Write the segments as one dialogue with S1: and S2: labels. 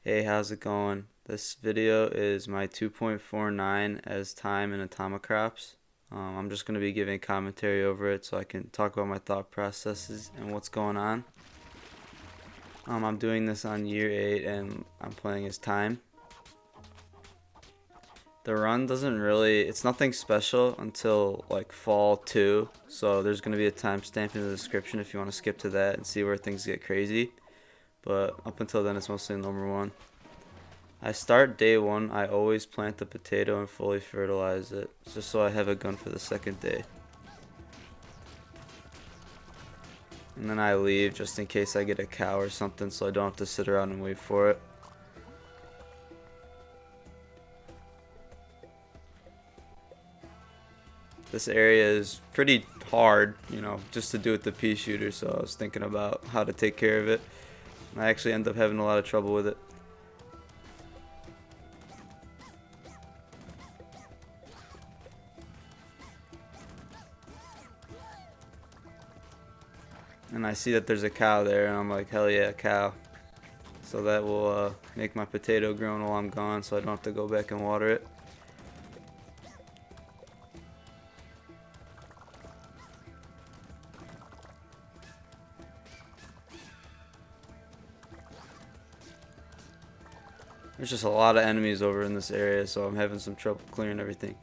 S1: Hey, how's it going? This video is my 2.49 as time in Atomicrops. I'm just going to be giving commentary over it so I can talk about my thought processes and what's going on. I'm doing this on year 8 and I'm playing as time. The run it's nothing special until like fall 2, so there's going to be a timestamp in the description if you want to skip to that and see where things get crazy. But up until then it's mostly number 1. I start day 1, I always plant the potato and fully fertilize it, just so I have a gun for the second day. And then I leave just in case I get a cow or something so I don't have to sit around and wait for it. This area is pretty hard, just to do with the pea shooter, so I was thinking about how to take care of it. I actually end up having a lot of trouble with it. And I see that there's a cow there, and I'm like, hell yeah, cow. So that will make my potato grow while I'm gone, so I don't have to go back and water it. There's just a lot of enemies over in this area, so I'm having some trouble clearing everything.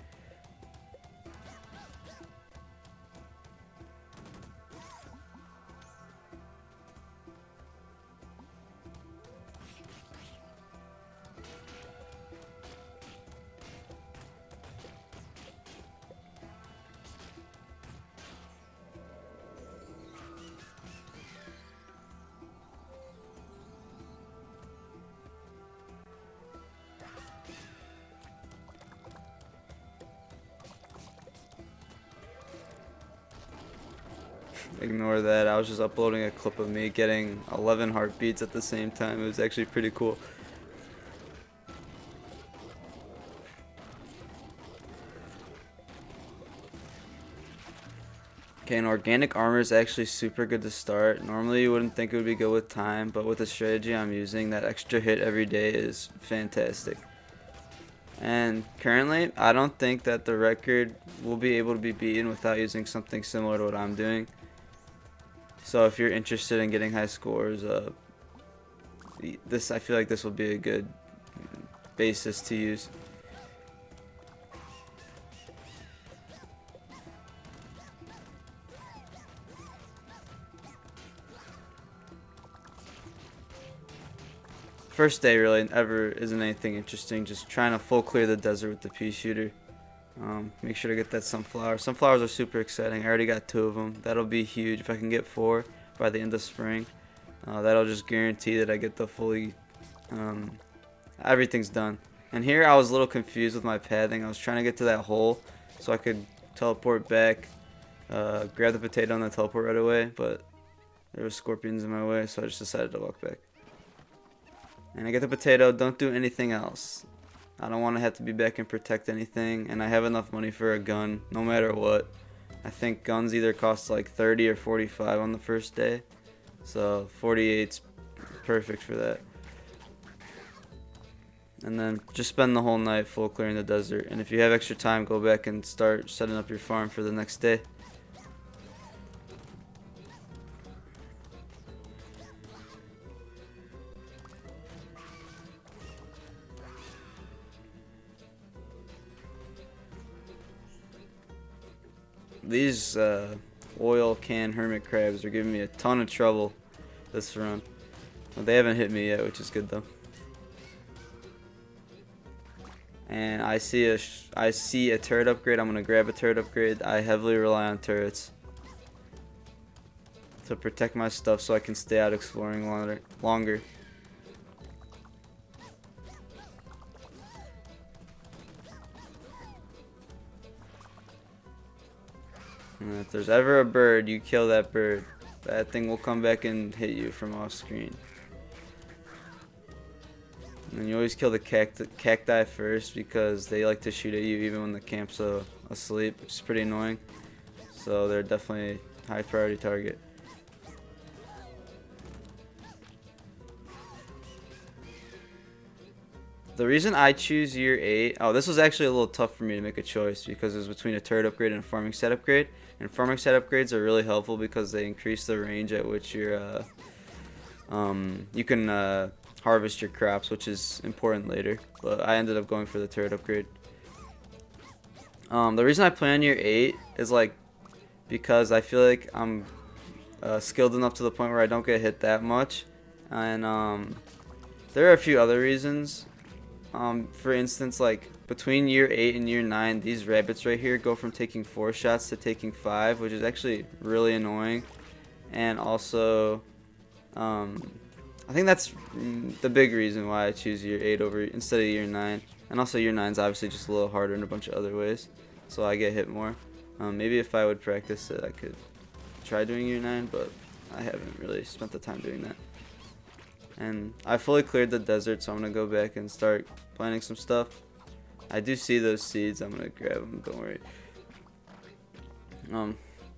S1: Ignore that, I was just uploading a clip of me getting 11 heartbeats at the same time. It was actually pretty cool. Okay, and organic armor is actually super good to start. Normally you wouldn't think it would be good with time, but with the strategy I'm using, that extra hit every day is fantastic. And currently, I don't think that the record will be able to be beaten without using something similar to what I'm doing. So if you're interested in getting high scores, I feel like this will be a good basis to use. First day really ever isn't anything interesting, just trying to full clear the desert with the pea shooter. Make sure to get that sunflower. Sunflowers are super exciting. I already got 2 of them. That'll be huge if I can get 4 by the end of spring. That'll just guarantee that I get the fully everything's done. And here I was a little confused with my pathing. I was trying to get to that hole so I could teleport back, grab the potato and then teleport right away, but there were scorpions in my way, so I just decided to walk back. And I get the potato, don't do anything else. I don't want to have to be back and protect anything, and I have enough money for a gun, no matter what. I think guns either cost like 30 or 45 on the first day, so 48's perfect for that. And then just spend the whole night full clearing the desert, and if you have extra time, go back and start setting up your farm for the next day. These oil can hermit crabs are giving me a ton of trouble this run. Well, they haven't hit me yet, which is good though. And I see a turret upgrade. I'm gonna grab a turret upgrade. I heavily rely on turrets to protect my stuff so I can stay out exploring longer. And if there's ever a bird, you kill that bird. That thing will come back and hit you from off screen. And you always kill the cacti first because they like to shoot at you even when the camp's asleep, which is pretty annoying. So they're definitely a high priority target. The reason I choose year 8, oh, this was actually a little tough for me to make a choice because it was between a turret upgrade and a farming set upgrade. And farming set upgrades are really helpful because they increase the range at which you're, you can harvest your crops, which is important later. But I ended up going for the turret upgrade. The reason I play on year 8 is like because I feel like I'm skilled enough to the point where I don't get hit that much, and there are a few other reasons. For instance, like between year 8 and year 9, these rabbits right here go from taking 4 shots to taking 5, which is actually really annoying. And also, I think that's the big reason why I choose year 8 over instead of year 9. And also year 9 is obviously just a little harder in a bunch of other ways, so I get hit more. Maybe if I would practice it, I could try doing year 9, but I haven't really spent the time doing that. And I fully cleared the desert, so I'm going to go back and start planting some stuff. I do see those seeds. I'm going to grab them, don't worry.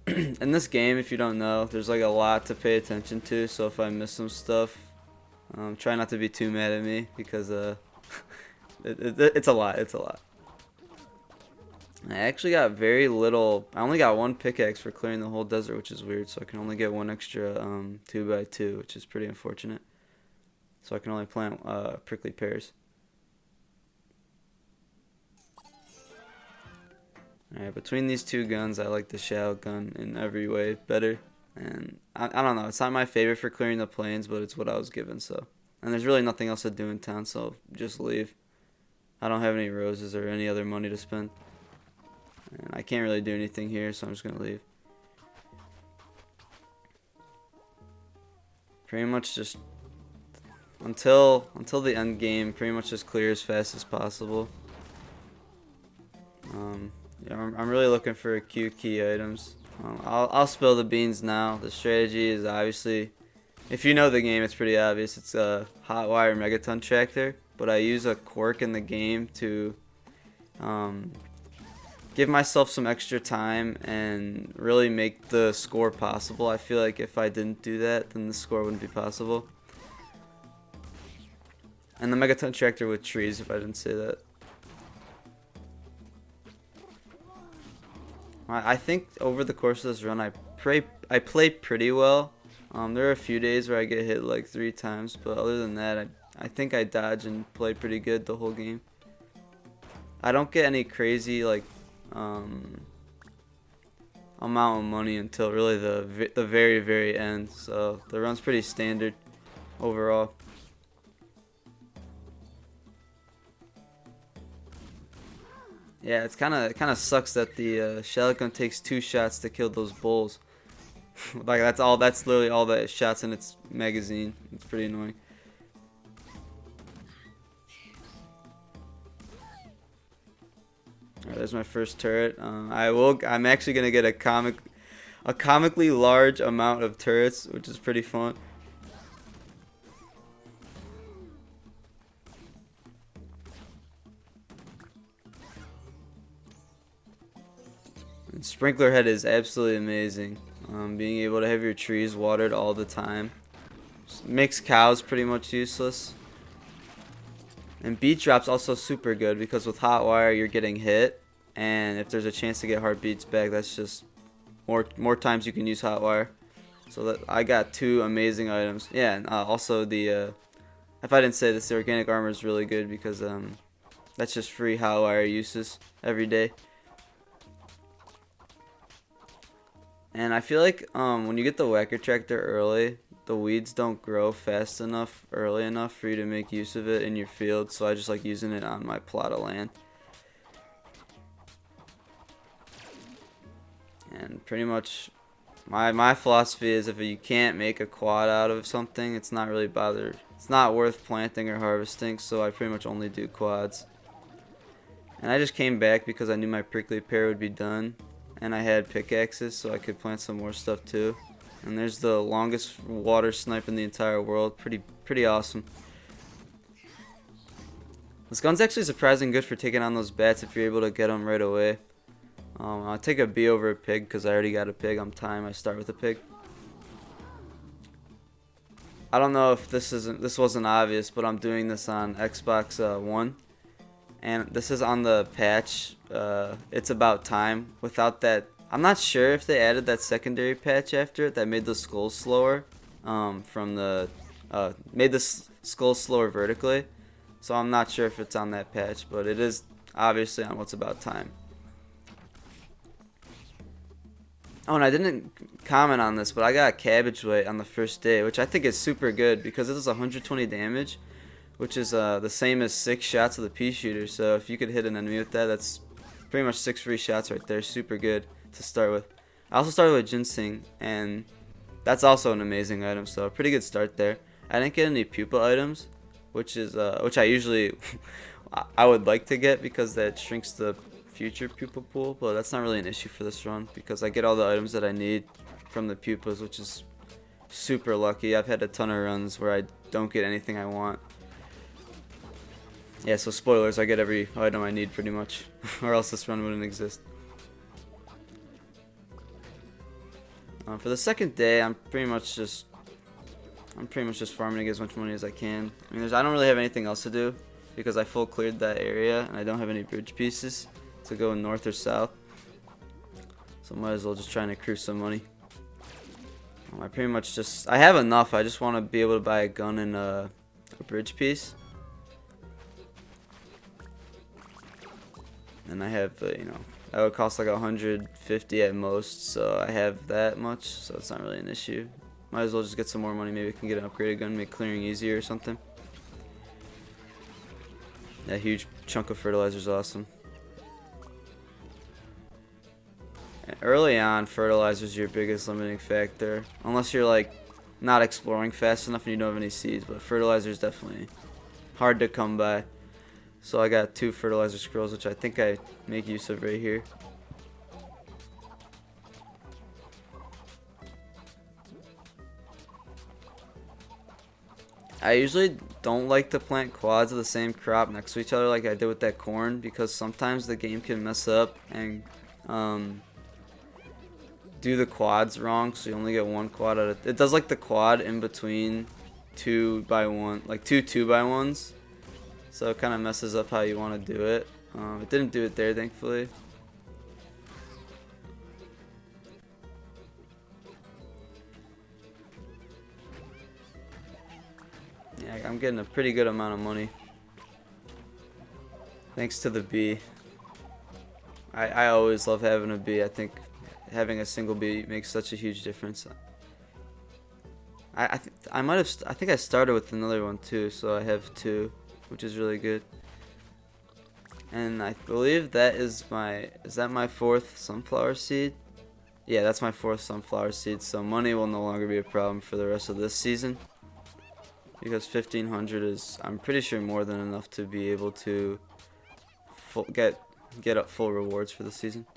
S1: In this game, if you don't know, there's like a lot to pay attention to, so if I miss some stuff, try not to be too mad at me, because it's a lot. It's a lot. I actually got very little. I only got 1 pickaxe for clearing the whole desert, which is weird, so I can only get 1 extra 2x2, which is pretty unfortunate. So I can only plant prickly pears. Alright, between these 2 guns, I like the shotgun in every way better. And I don't know, it's not my favorite for clearing the plains, but it's what I was given, so. And there's really nothing else to do in town, so just leave. I don't have any roses or any other money to spend. And I can't really do anything here, so I'm just going to leave. Pretty much just until the end game, pretty much just clear as fast as possible. Yeah, I'm really looking for a few key items. I'll spill the beans now. The strategy is obviously, if you know the game, it's pretty obvious. It's a hot wire megaton tractor, but I use a quirk in the game to give myself some extra time and really make the score possible. I feel like if I didn't do that, then the score wouldn't be possible. And the megaton tractor with trees, if I didn't say that. I think over the course of this run, I play pretty well. There are a few days where I get hit like 3 times, but other than that, I think I dodge and play pretty good the whole game. I don't get any crazy like amount of money until really the very end, so the run's pretty standard overall. Yeah, it kind of sucks that the shotgun takes 2 shots to kill those bulls. Like that's literally all that shots in its magazine. It's pretty annoying. Alright, there's my first turret. I'm actually gonna get a comically large amount of turrets, which is pretty fun. And sprinkler head is absolutely amazing. Being able to have your trees watered all the time makes cows pretty much useless. And beat drop's also super good because with hot wire you're getting hit, and if there's a chance to get heartbeats back, that's just more times you can use hot wire. So that I got 2 amazing items. Yeah, and also the if I didn't say this, the organic armor is really good because that's just free hot wire uses every day. And I feel like when you get the whacker tractor early, the weeds don't grow fast enough early enough for you to make use of it in your field, so I just like using it on my plot of land. And pretty much my philosophy is if you can't make a quad out of something, it's not worth planting or harvesting, so I pretty much only do quads. And I just came back because I knew my prickly pear would be done, and I had pickaxes so I could plant some more stuff too. And there's the longest water snipe in the entire world. Pretty awesome. This gun's actually surprisingly good for taking on those bats if you're able to get them right away. I'll take a bee over a pig because I already got a pig. I'm time. I start with a pig. I don't know if this wasn't obvious, but I'm doing this on Xbox One, and this is on the patch. It's about time. Without that, I'm not sure if they added that secondary patch after it that made the skulls slower. From the made the skulls slower vertically. So I'm not sure if it's on that patch, but it is obviously on what's about time. Oh, and I didn't comment on this, but I got cabbage weight on the first day, which I think is super good because it does 120 damage, which is the same as 6 shots of the pea shooter. So if you could hit an enemy with that, that's pretty much 6 free shots right there. Super good to start with. I also started with ginseng, and that's also an amazing item. So a pretty good start there. I didn't get any pupa items, which I usually I would like to get because that shrinks the future pupa pool, but that's not really an issue for this run because I get all the items that I need from the pupas, which is super lucky. I've had a ton of runs where I don't get anything I want. Yeah, so spoilers, I get every item I need pretty much, or else this run wouldn't exist. For the second day, I'm pretty much just farming to get as much money as I can. I mean, I don't really have anything else to do because I full cleared that area and I don't have any bridge pieces to go north or south, so might as well just try and accrue some money. I have enough. I just want to be able to buy a gun and a bridge piece, and I have that would cost like 150 at most, so I have that much, so it's not really an issue. Might as well just get some more money. Maybe I can get an upgraded gun, make clearing easier or something. That huge chunk of fertilizer is awesome. Early on, fertilizer is your biggest limiting factor, unless you're like not exploring fast enough and you don't have any seeds. But fertilizer is definitely hard to come by. So I got 2 fertilizer scrolls, which I think I make use of right here. I usually don't like to plant quads of the same crop next to each other like I did with that corn, because sometimes the game can mess up and do the quads wrong, so you only get 1 quad out of it. Does like the quad in between 2x1, like 2 2x1s, so it kind of messes up how you want to do it. It didn't do it there, thankfully. Yeah, I'm getting a pretty good amount of money thanks to the bee. I always love having a bee. I think having a single bee makes such a huge difference. I think I started with another one too, so I have 2, which is really good. And I believe that is my 4th sunflower seed? Yeah, that's my 4th sunflower seed, so money will no longer be a problem for the rest of this season, because 1500 is, I'm pretty sure, more than enough to be able to get up full rewards for the season.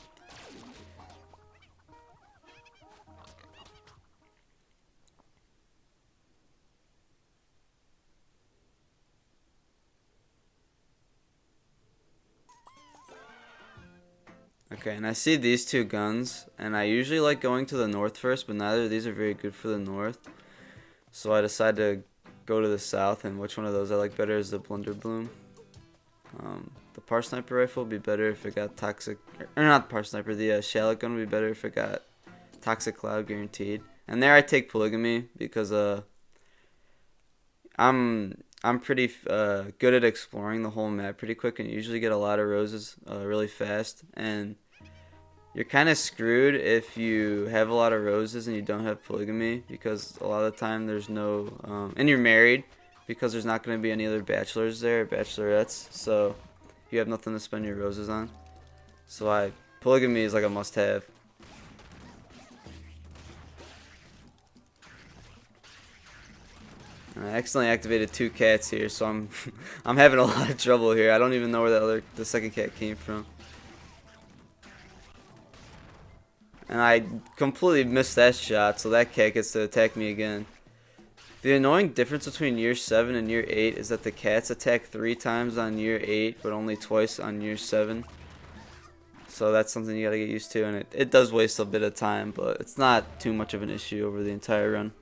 S1: Okay, and I see these 2 guns, and I usually like going to the north first, but neither of these are very good for the north. So I decided to go to the south, and which one of those I like better is the Blunderbloom. The Parsniper rifle would be better if it got toxic, or not the Parsniper, the Shallot gun would be better if it got toxic cloud guaranteed. And there I take polygamy because I'm pretty good at exploring the whole map pretty quick, and usually get a lot of roses really fast. And you're kind of screwed if you have a lot of roses and you don't have polygamy, because a lot of the time there's no and you're married, because there's not going to be any other bachelors there, or bachelorettes, so you have nothing to spend your roses on. So polygamy is like a must-have. I accidentally activated 2 cats here, so I'm having a lot of trouble here. I don't even know where the second cat came from. And I completely missed that shot, so that cat gets to attack me again. The annoying difference between year 7 and year 8 is that the cats attack 3 times on year 8, but only twice on year 7. So that's something you gotta get used to, and it does waste a bit of time, but it's not too much of an issue over the entire run.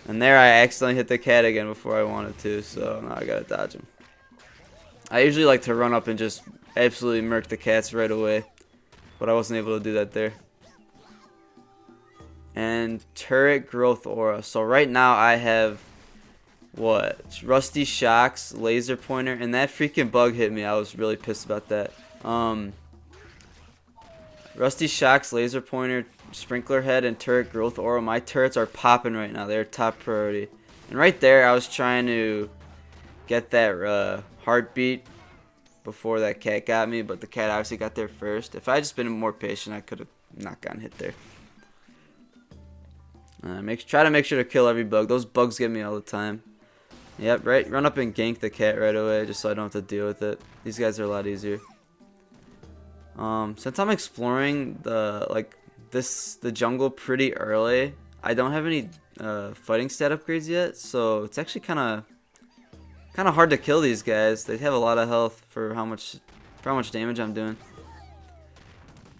S1: And there I accidentally hit the cat again before I wanted to, so now I gotta dodge him. I usually like to run up and just absolutely murk the cats right away, but I wasn't able to do that there. And turret growth aura. So right now I have what? Rusty shocks, laser pointer, and that freaking bug hit me. I was really pissed about that. Rusty shocks, laser pointer, sprinkler head, and turret growth aura. My turrets are popping right now. They're top priority. And right there, I was trying to get that heartbeat before that cat got me, but the cat obviously got there first. If I had just been more patient, I could have not gotten hit there. Try to make sure to kill every bug. Those bugs get me all the time. Yep, right. Run up and gank the cat right away, just so I don't have to deal with it. These guys are a lot easier. Since I'm exploring the jungle pretty early, I don't have any fighting stat upgrades yet, so it's actually kind of hard to kill these guys. They have a lot of health for how much damage I'm doing.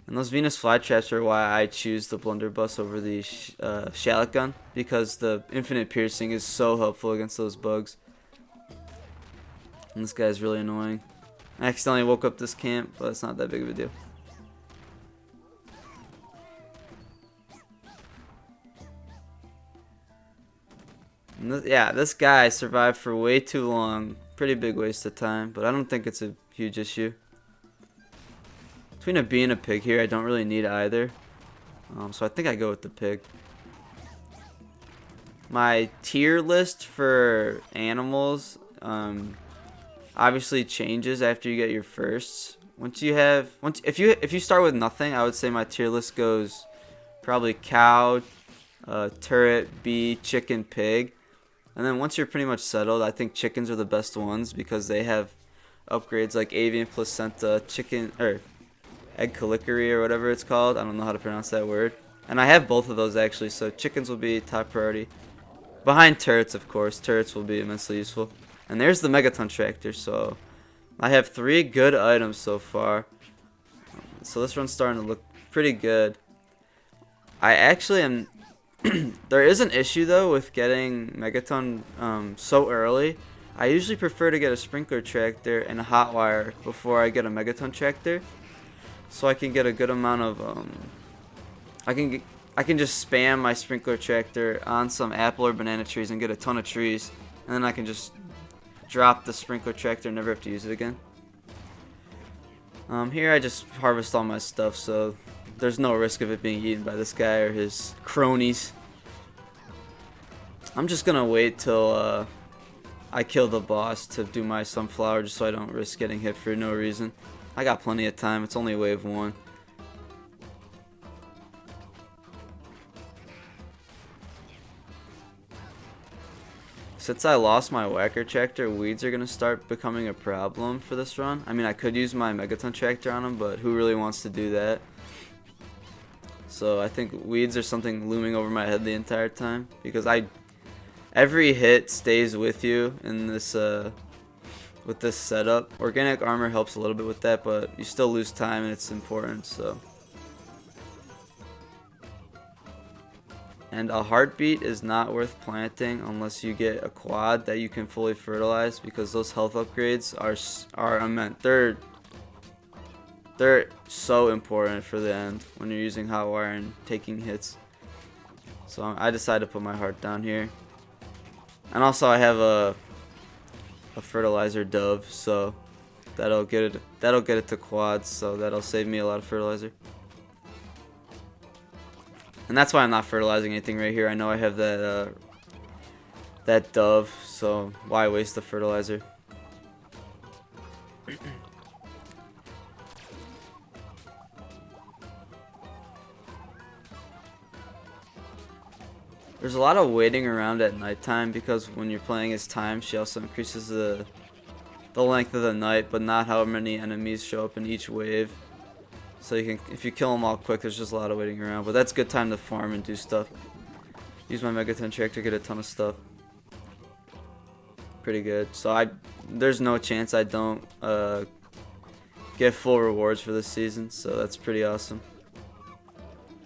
S1: And those Venus flytraps are why I choose the blunderbuss over the shallot gun, because the infinite piercing is so helpful against those bugs. And this guy's really annoying. I accidentally woke up this camp, but it's not that big of a deal. Yeah, this guy survived for way too long. Pretty big waste of time, but I don't think it's a huge issue. Between a bee and a pig here, I don't really need either. So I think I go with the pig. My tier list for animals obviously changes after you get your firsts. If you start with nothing, I would say my tier list goes probably cow, turret, bee, chicken, pig. And then once you're pretty much settled, I think chickens are the best ones because they have upgrades like avian placenta, chicken, or egg calicary or whatever it's called. I don't know how to pronounce that word. And I have both of those actually, so chickens will be top priority. Behind turrets, of course. Turrets will be immensely useful. And there's the megaton tractor, so I have 3 good items so far. So this run's starting to look pretty good. I actually am... There is an issue though with getting megaton so early. I usually prefer to get a sprinkler tractor and a hot wire before I get a megaton tractor, so I can get a good amount of I can just spam my sprinkler tractor on some apple or banana trees and get a ton of trees, and then I can just drop the sprinkler tractor and never have to use it again. Here I just harvest all my stuff, so there's no risk of it being eaten by this guy or his cronies. I'm just gonna wait till I kill the boss to do my sunflower, just so I don't risk getting hit for no reason. I got plenty of time. It's only wave 1. Since I lost my whacker tractor, weeds are going to start becoming a problem for this run. I mean, I could use my megaton tractor on them, but who really wants to do that? So I think weeds are something looming over my head the entire time, because every hit stays with you in this with this setup. Organic armor helps a little bit with that, but you still lose time and it's important. So, and a heartbeat is not worth planting unless you get a quad that you can fully fertilize, because those health upgrades are immense. They're so important for the end when you're using hot wire and taking hits. So I decided to put my heart down here. And also I have a fertilizer dove, so that'll get it to quads, so that'll save me a lot of fertilizer. And that's why I'm not fertilizing anything right here. I know I have that dove, so why waste the fertilizer? There's a lot of waiting around at nighttime, because when you're playing as time, she also increases the length of the night, but not how many enemies show up in each wave. So you can, if you kill them all quick, there's just a lot of waiting around. But that's good time to farm and do stuff. Use my megaton tractor, get a ton of stuff. Pretty good. So there's no chance I don't get full rewards for this season, so that's pretty awesome.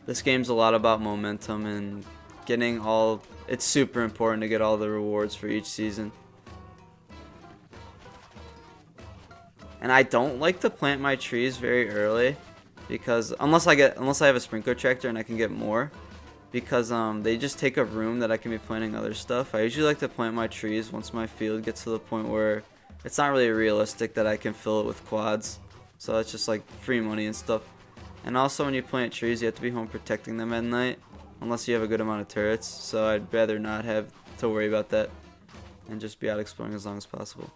S1: This game's a lot about momentum and getting all it's super important to get all the rewards for each season. And I don't like to plant my trees very early, because unless I have a sprinkler tractor and I can get more, because they just take up room that I can be planting other stuff. I usually like to plant my trees once my field gets to the point where it's not really realistic that I can fill it with quads. So it's just like free money and stuff. And also when you plant trees, you have to be home protecting them at night, unless you have a good amount of turrets. So I'd rather not have to worry about that and just be out exploring as long as possible.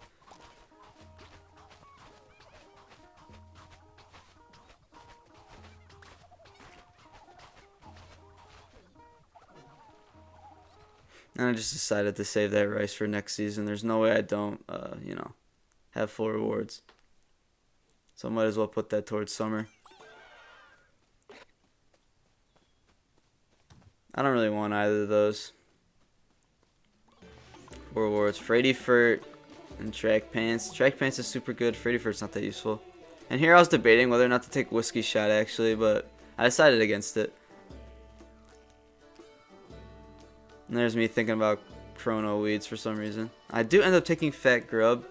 S1: And I just decided to save that rice for next season. There's no way I don't, you know, have full rewards. So I might as well put that towards summer. I don't really want either of those. Full rewards. Frady Furt and Track Pants. Track Pants is super good. Frady Furt's not that useful. And here I was debating whether or not to take Whiskey Shot actually, but I decided against it. And there's me thinking about chrono weeds for some reason. I do end up taking Fat Grub.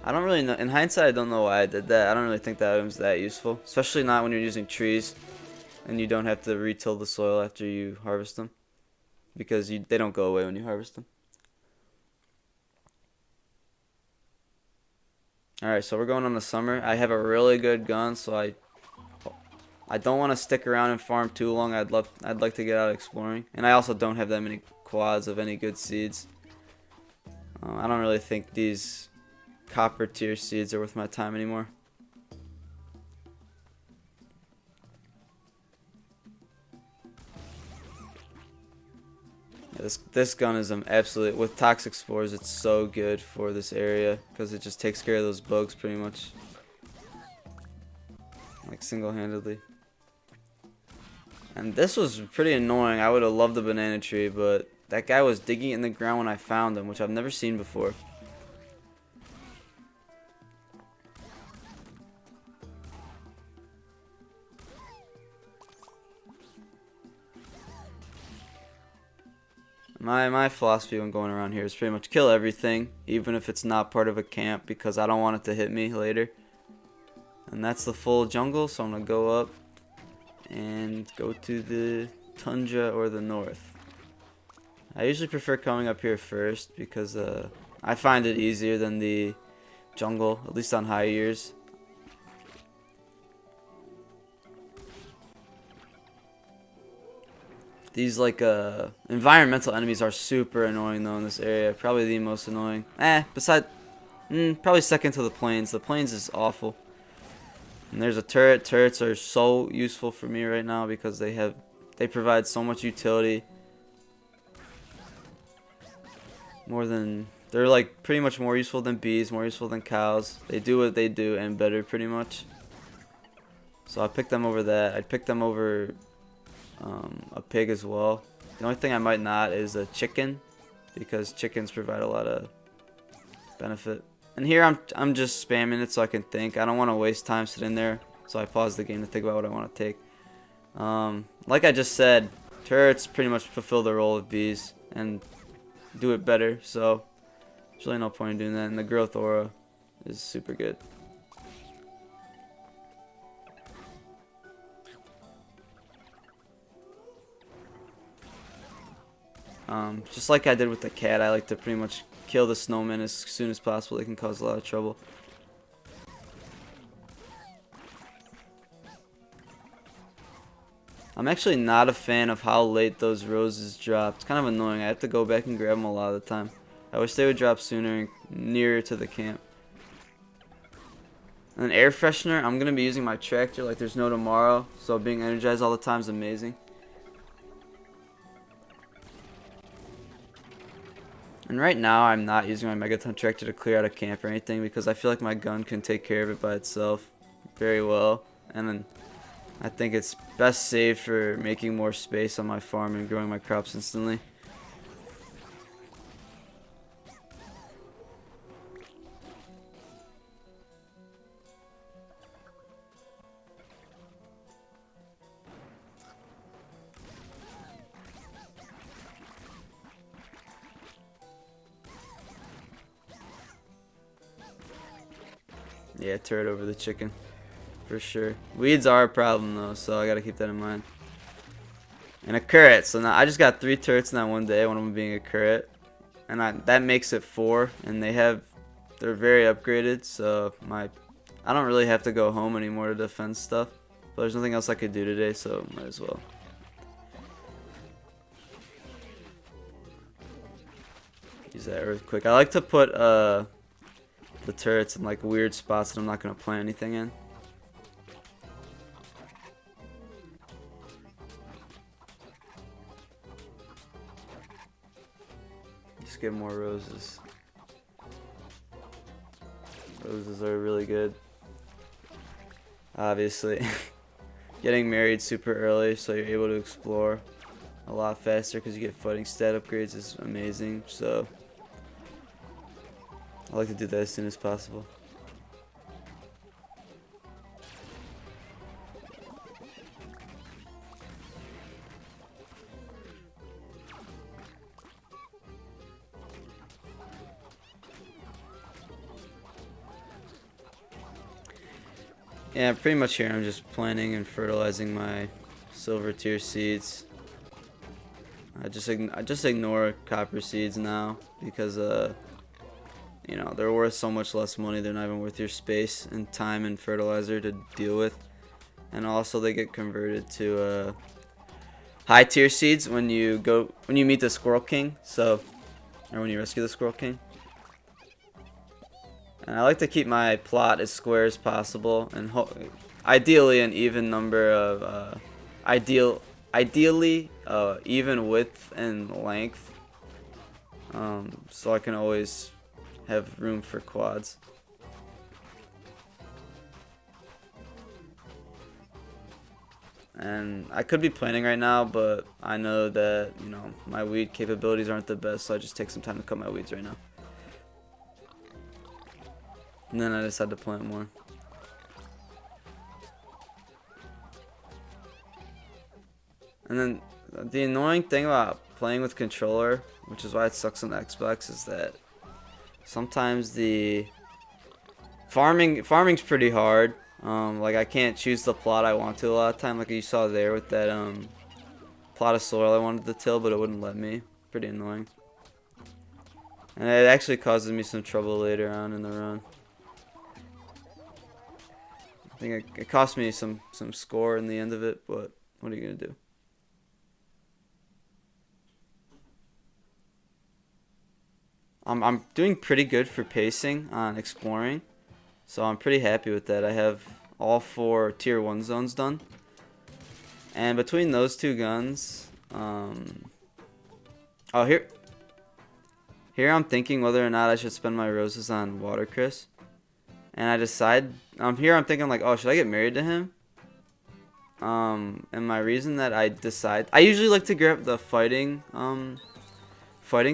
S1: I don't really know. In hindsight, I don't know why I did that. I don't really think that item's that useful. Especially not when you're using trees and you don't have to re-till the soil after you harvest them. Because they don't go away when you harvest them. Alright, so we're going on the summer. I have a really good gun, so I don't want to stick around and farm too long. I'd like to get out exploring. And I also don't have that many quads of any good seeds. I don't really think these copper tier seeds are worth my time anymore. Yeah, this gun is absolute. With toxic spores, it's so good for this area because it just takes care of those bugs pretty much, like single-handedly. And this was pretty annoying. I would have loved the banana tree, but that guy was digging in the ground when I found him, which I've never seen before. My philosophy when going around here is pretty much kill everything, even if it's not part of a camp, because I don't want it to hit me later. And that's the full jungle, so I'm going to go up and go to the tundra or the north. I usually prefer coming up here first because I find it easier than the jungle, at least on high years. These like environmental enemies are super annoying though in this area. Probably the most annoying. Probably second to the plains. The plains is awful. And there's a turret. Turrets are so useful for me right now because they provide so much utility. They're like pretty much more useful than bees, more useful than cows. They do what they do and better pretty much. So I picked them over that. I'd pick them over a pig as well. The only thing I might not is a chicken, because chickens provide a lot of benefit. And here I'm just spamming it so I can think. I don't want to waste time sitting there, so I pause the game to think about what I want to take. Like I just said, turrets pretty much fulfill the role of bees and do it better, so there's really no point in doing that. And the growth aura is super good. Just like I did with the cat, I like to pretty much kill the snowmen as soon as possible. They can cause a lot of trouble. I'm actually not a fan of how late those roses drop. It's kind of annoying. I have to go back and grab them a lot of the time. I wish they would drop sooner and nearer to the camp. And an air freshener, I'm going to be using my tractor like there's no tomorrow. So being energized all the time is amazing. And right now I'm not using my megaton tractor to clear out a camp or anything because I feel like my gun can take care of it by itself very well. And then I think it's best saved for making more space on my farm and growing my crops instantly. Yeah, turret over the chicken. For sure. Weeds are a problem though, so I gotta keep that in mind. And a turret. So now I just got 3 turrets in that one day, one of them being a turret. And that makes it 4. And they're very upgraded, so I don't really have to go home anymore to defend stuff. But there's nothing else I could do today, so might as well. Use that earthquake. I like to put the turrets in like weird spots that I'm not gonna plant anything in. Just get more roses. Roses are really good. Obviously. Getting married super early so you're able to explore a lot faster because you get fighting stat upgrades is amazing. So I like to do that as soon as possible. Yeah, pretty much here I'm just planting and fertilizing my silver tier seeds. I just ignore copper seeds now because you know, they're worth so much less money. They're not even worth your space and time and fertilizer to deal with. And also they get converted to high tier seeds when you meet the Squirrel King, or when you rescue the Squirrel King. And I like to keep my plot as square as possible, and ideally an even number of ideally even width and length, so I can always have room for quads. And I could be planning right now, but I know that, you know, my weed capabilities aren't the best, so I just take some time to cut my weeds right now. And then I decide to plant more. And then the annoying thing about playing with controller, which is why it sucks on the Xbox, is that sometimes the farming's pretty hard. Like I can't choose the plot I want to a lot of time, like you saw there with that plot of soil I wanted to till, but it wouldn't let me. Pretty annoying. And it actually causes me some trouble later on in the run. I think it cost me some score in the end of it, but what are you gonna do? I'm doing pretty good for pacing on exploring, so I'm pretty happy with that. I have all 4 tier 1 zones done, and between those 2 guns, oh here I'm thinking whether or not I should spend my roses on Watercress. And I decide, I'm thinking like, oh, should I get married to him? And my reason that I usually like to grab the fighting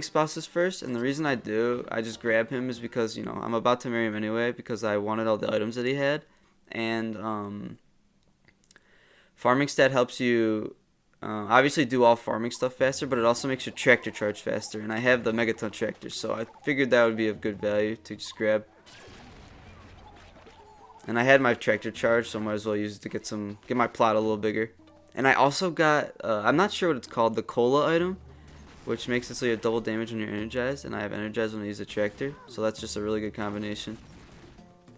S1: spouses first. And the reason I just grab him is because, you know, I'm about to marry him anyway because I wanted all the items that he had. And farming stat helps you obviously do all farming stuff faster, but it also makes your tractor charge faster. And I have the megaton tractor, so I figured that would be of good value to just grab. And I had my tractor charge, so I might as well use it to get my plot a little bigger. And I also got, I'm not sure what it's called, the cola item, which makes it so you have double damage when you're energized, and I have energized when I use a tractor, so that's just a really good combination.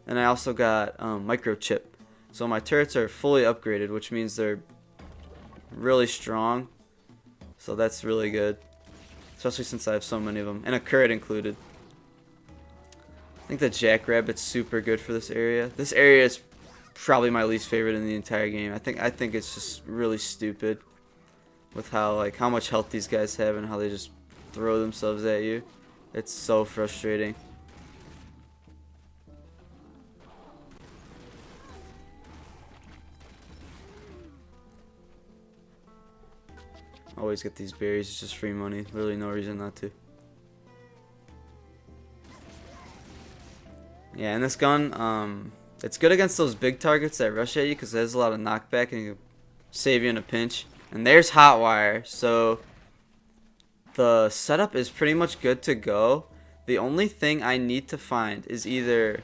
S1: And I also got microchip, so my turrets are fully upgraded, which means they're really strong, so that's really good, especially since I have so many of them, and a turret included. I think the jackrabbit's super good for this area. This area is probably my least favorite in the entire game. I think it's just really stupid with how much health these guys have and how they just throw themselves at you. It's so frustrating. Always get these berries, it's just free money. Really no reason not to. Yeah, and this gun, it's good against those big targets that rush at you because it has a lot of knockback and can save you in a pinch. And there's Hotwire, so the setup is pretty much good to go. The only thing I need to find is either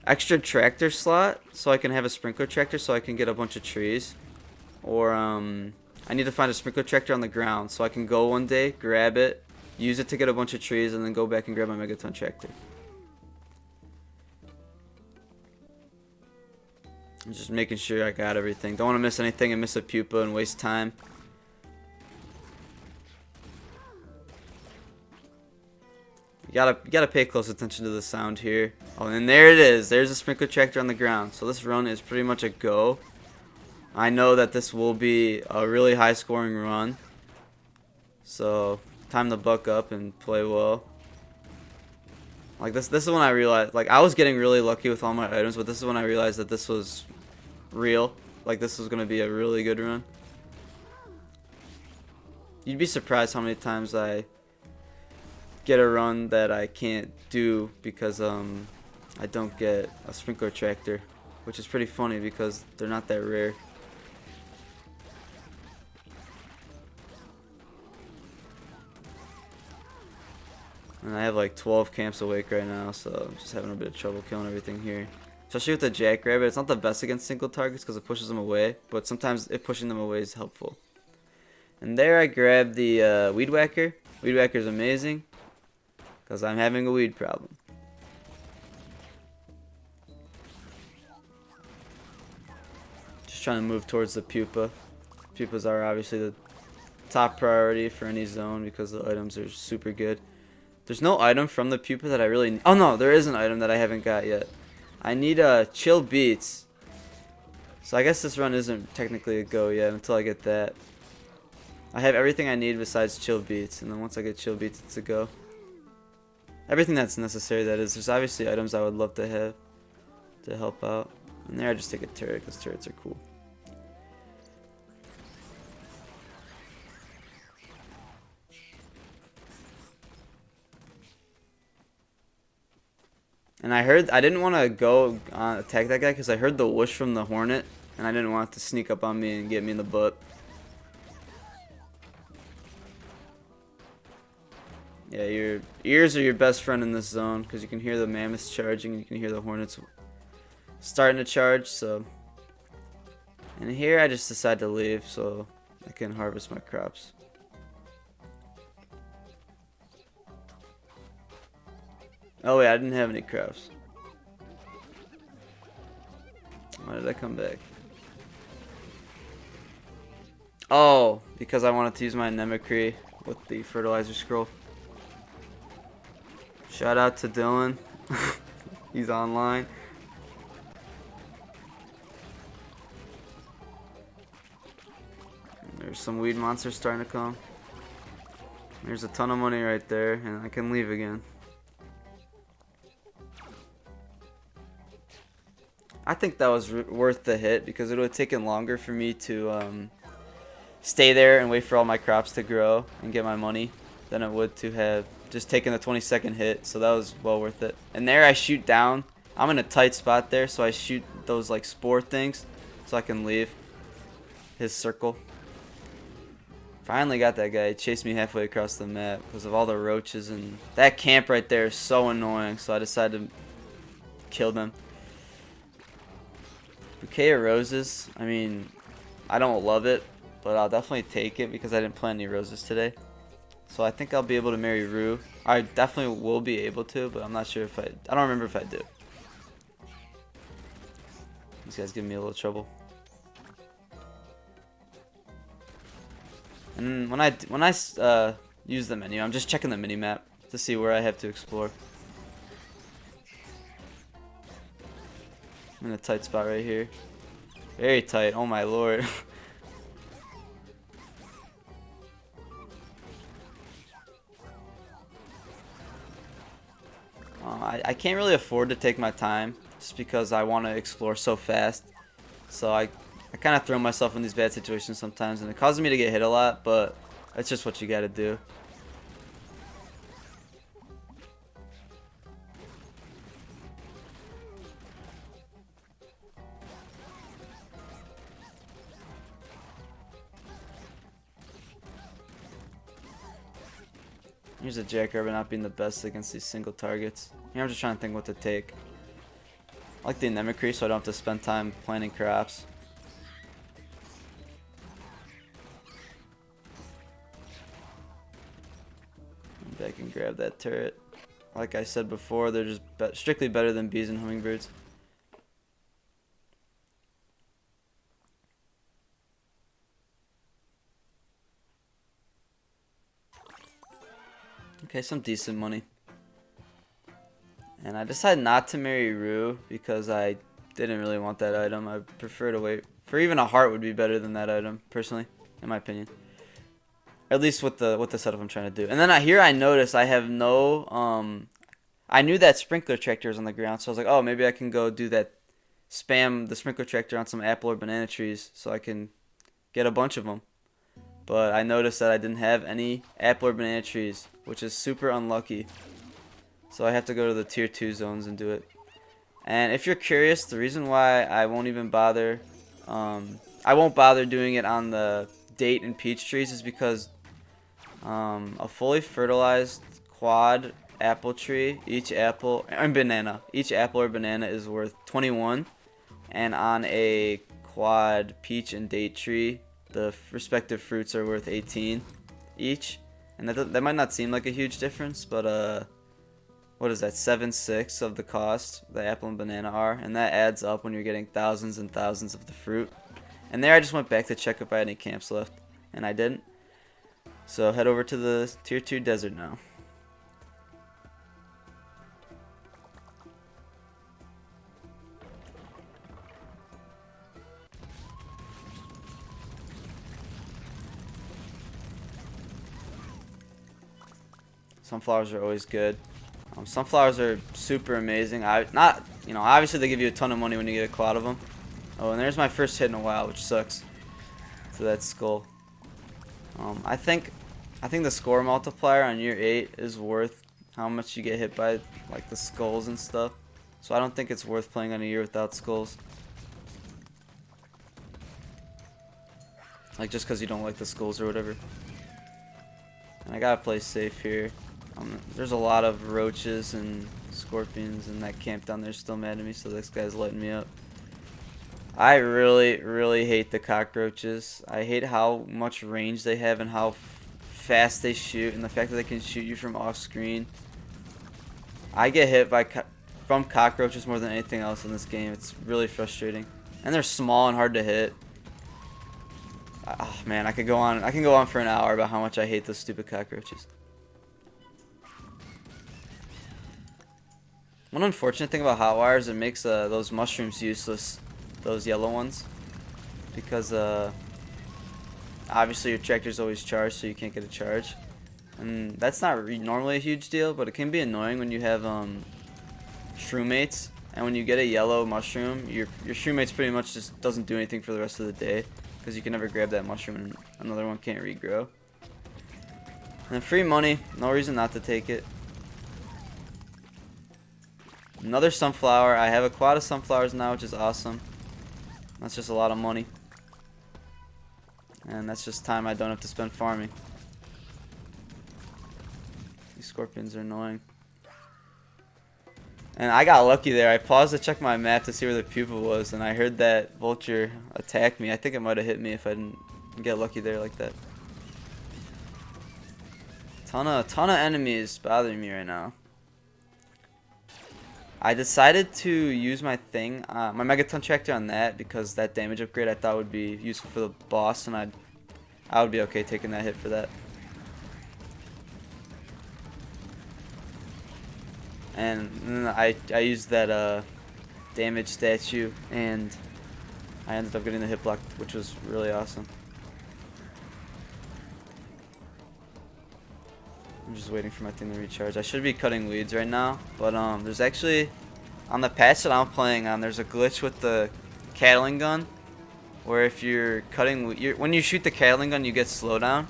S1: extra tractor slot so I can have a sprinkler tractor so I can get a bunch of trees. Or I need to find a sprinkler tractor on the ground so I can go one day, grab it, use it to get a bunch of trees, and then go back and grab my megaton tractor. I'm just making sure I got everything. Don't want to miss anything and miss a pupa and waste time. You gotta pay close attention to the sound here. Oh, and there it is. There's a sprinkler tractor on the ground. So this run is pretty much a go. I know that this will be a really high scoring run. So time to buck up and play well. Like this is when I realized, like, I was getting really lucky with all my items, but this is when I realized that this was real. Like, this was gonna be a really good run. You'd be surprised how many times I get a run that I can't do because I don't get a sprinkler tractor, which is pretty funny because they're not that rare. And I have like 12 camps awake right now, so I'm just having a bit of trouble killing everything here. Especially with the jackrabbit, it's not the best against single targets because it pushes them away, but sometimes pushing them away is helpful. And there I grabbed the weed whacker. Weed whacker is amazing because I'm having a weed problem. Just trying to move towards the pupa. Pupas are obviously the top priority for any zone because the items are super good. There's no item from the pupa that I really... Oh no, there is an item that I haven't got yet. I need chill beats. So I guess this run isn't technically a go yet until I get that. I have everything I need besides chill beats, and then once I get chill beats, it's a go. Everything that's necessary, that is. There's obviously items I would love to have to help out. And there I just take a turret because turrets are cool. And I didn't want to go attack that guy because I heard the whoosh from the hornet, and I didn't want it to sneak up on me and get me in the butt. Yeah, your ears are your best friend in this zone because you can hear the mammoths charging, and you can hear the hornets starting to charge. So, and here I just decide to leave so I can harvest my crops. Oh wait, I didn't have any crops. Why did I come back? Oh, because I wanted to use my anemicree with the fertilizer scroll. Shout out to Dylan. He's online. There's some weed monsters starting to come. There's a ton of money right there, and I can leave again. I think that was worth the hit because it would have taken longer for me to stay there and wait for all my crops to grow and get my money than it would to have just taken the 20-second hit. So that was well worth it. And there I shoot down. I'm in a tight spot there, so I shoot those like spore things so I can leave his circle. Finally got that guy. He chased me halfway across the map because of all the roaches, and that camp right there is so annoying, so I decided to kill them. Bouquet of roses, I mean, I don't love it, but I'll definitely take it because I didn't plant any roses today. So I think I'll be able to marry Rue. I definitely will be able to, but I'm not sure if I don't remember if I do. These guys give me a little trouble. And when I use the menu, I'm just checking the mini map to see where I have to explore. I'm in a tight spot right here. Very tight, oh my lord. I can't really afford to take my time just because I want to explore so fast. So I kind of throw myself in these bad situations sometimes, and it causes me to get hit a lot, but that's just what you gotta do. Here's a jackrabbit not being the best against these single targets. Here I'm just trying to think what to take. I like the Atomicrops so I don't have to spend time planting crops. Maybe I can grab that turret. Like I said before, they're just strictly better than bees and hummingbirds. Okay, some decent money. And I decided not to marry Rue because I didn't really want that item. I prefer to wait. For even a heart would be better than that item, personally, in my opinion. At least with the setup I'm trying to do. And then here I noticed I have no I knew that sprinkler tractor was on the ground, so I was like, oh, maybe I can go do that, spam the sprinkler tractor on some apple or banana trees so I can get a bunch of them. But I noticed that I didn't have any apple or banana trees, which is super unlucky. So I have to go to the tier 2 zones and do it. And if you're curious, the reason why I won't even bother, I won't bother doing it on the date and peach trees is because a fully fertilized quad apple tree, each apple or banana is worth 21, and on a quad peach and date tree, the respective fruits are worth 18 each. And that might not seem like a huge difference, but what is that, 7/6 of the cost the apple and banana are, and that adds up when you're getting thousands and thousands of the fruit. And there I just went back to check if I had any camps left, and I didn't. So head over to the tier 2 desert now. Sunflowers are always good. Sunflowers are super amazing. Obviously they give you a ton of money when you get a cloud of them. Oh, and there's my first hit in a while, which sucks. So that's skull. I think the score multiplier on year 8 is worth how much you get hit by, like the skulls and stuff. So I don't think it's worth playing on a year without skulls. Like just because you don't like the skulls or whatever. And I gotta play safe here. There's a lot of roaches and scorpions, and that camp down there is still mad at me, so this guy's letting me up. I really, really hate the cockroaches. I hate how much range they have and how fast they shoot, and the fact that they can shoot you from off screen. I get hit from cockroaches more than anything else in this game. It's really frustrating, and they're small and hard to hit. Oh man, I can go on for an hour about how much I hate those stupid cockroaches. One unfortunate thing about hot wires, it makes those mushrooms useless, those yellow ones, because obviously your tractor's always charged, so you can't get a charge, and that's not normally a huge deal, but it can be annoying when you have shroommates, and when you get a yellow mushroom, your shroommates pretty much just doesn't do anything for the rest of the day, because you can never grab that mushroom and another one can't regrow. And free money, no reason not to take it. Another sunflower. I have a quad of sunflowers now, which is awesome. That's just a lot of money. And that's just time I don't have to spend farming. These scorpions are annoying. And I got lucky there. I paused to check my map to see where the pupa was, and I heard that vulture attack me. I think it might have hit me if I didn't get lucky there like that. Ton of enemies bothering me right now. I decided to use my thing, my megaton tractor on that, because that damage upgrade I thought would be useful for the boss, and I would be okay taking that hit for that. And then I used that damage statue, and I ended up getting the hit block, which was really awesome. I'm just waiting for my thing to recharge. I should be cutting weeds right now, but there's actually, on the patch that I'm playing on, there's a glitch with the cattling gun, where if you're cutting, when you shoot the cattling gun, you get slowdown,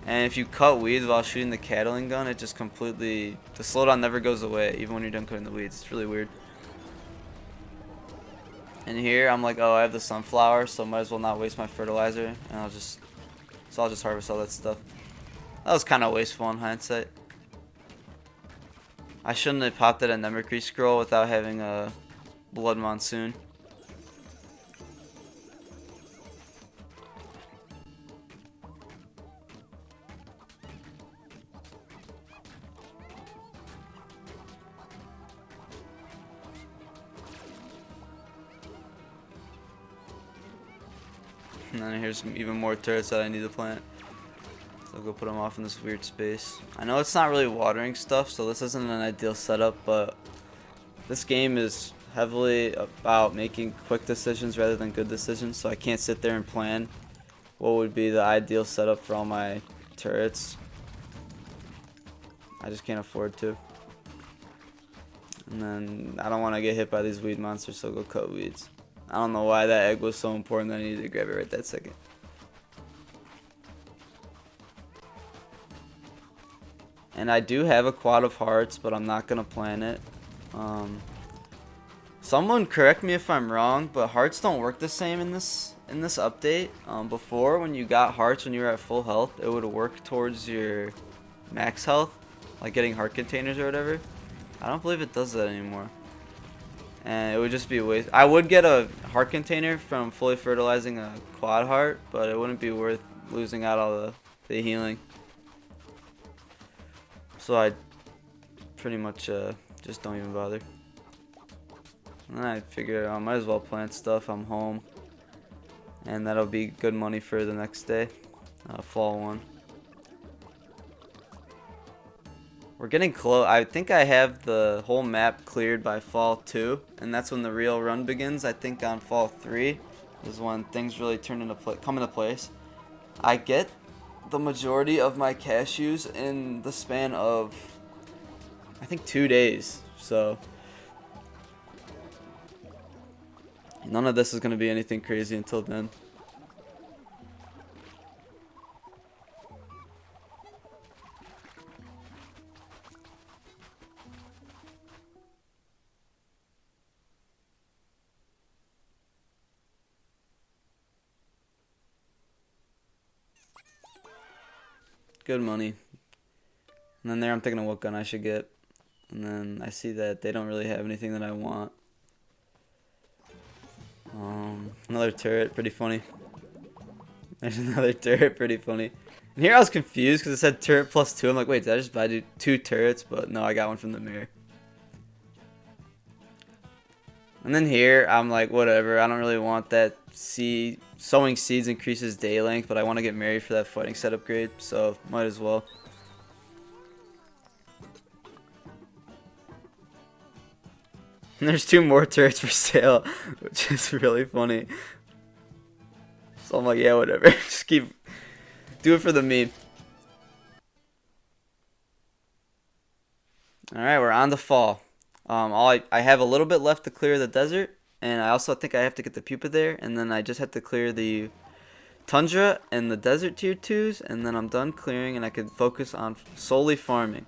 S1: and if you cut weeds while shooting the cattling gun, it just completely, the slowdown never goes away, even when you're done cutting the weeds. It's really weird. And here, I'm like, oh, I have the sunflower, so might as well not waste my fertilizer, and I'll just harvest all that stuff. That was kind of wasteful in hindsight. I shouldn't have popped that Atomicrops scroll without having blood monsoon. And then here's some even more turrets that I need to plant. So I'll go put them off in this weird space. I know it's not really watering stuff, so this isn't an ideal setup, but this game is heavily about making quick decisions rather than good decisions, so I can't sit there and plan what would be the ideal setup for all my turrets. I just can't afford to. And then I don't want to get hit by these weed monsters, so I'll go cut weeds. I don't know why that egg was so important that I needed to grab it right that second. And I do have a quad of hearts, but I'm not going to plan it. Someone correct me if I'm wrong, but hearts don't work the same in this update. Before, when you got hearts when you were at full health, it would work towards your max health, like getting heart containers or whatever. I don't believe it does that anymore. And it would just be a waste. I would get a heart container from fully fertilizing a quad heart, but it wouldn't be worth losing out all the healing. So I pretty much just don't even bother. And then I figure I might as well plant stuff. I'm home. And that'll be good money for the next day. Fall 1. We're getting close. I think I have the whole map cleared by fall 2, and that's when the real run begins. I think on fall 3 is when things really come into place. I get the majority of my cashews in the span of, I think, 2 days. So none of this is going to be anything crazy until then. Good money. And then there I'm thinking of what gun I should get. And then I see that they don't really have anything that I want. Another turret, pretty funny. There's another turret, pretty funny. And here I was confused because it said turret +2. I'm like, wait, did I just buy 2 turrets? But no, I got one from the mirror. And then here, I'm like, whatever. I don't really want that sowing seeds increases day length, but I want to get married for that fighting set upgrade, so might as well. And there's 2 more turrets for sale, which is really funny. So I'm like, yeah, whatever. Just do it for the meme. Alright, we're on the fall. I have a little bit left to clear the desert, and I also think I have to get the pupa there, and then I just have to clear the tundra and the desert tier 2s, and then I'm done clearing, and I can focus on solely farming.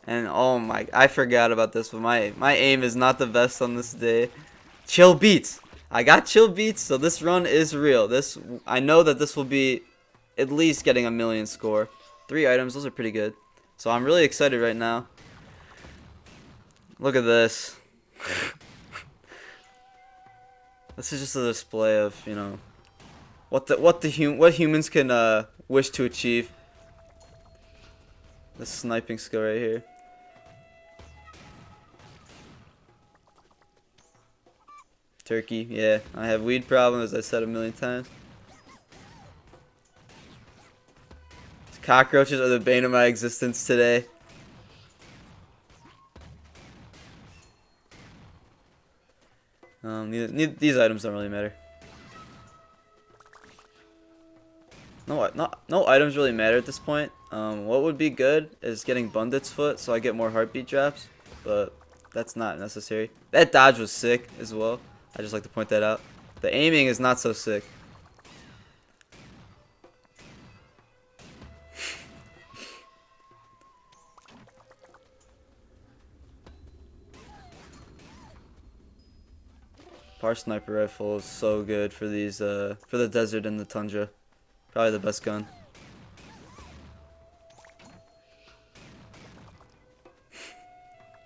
S1: And oh my, I forgot about this, but my aim is not the best on this day. Chill beats. I got chill beats, so this run is real. I know that this will be at least getting a 1,000,000 score. 3 items, those are pretty good. So I'm really excited right now. Look at this. This is just a display of, you know, what humans can wish to achieve. This sniping skill right here. Turkey, yeah. I have weed problems, as I said 1,000,000 times. Cockroaches are the bane of my existence today. These items don't really matter. No items really matter at this point. What would be good is getting Bundit's Foot, so I get more heartbeat drops, but that's not necessary. That dodge was sick as well. I just like to point that out. The aiming is not so sick. Par sniper rifle is so good for these for the desert and the tundra. Probably the best gun.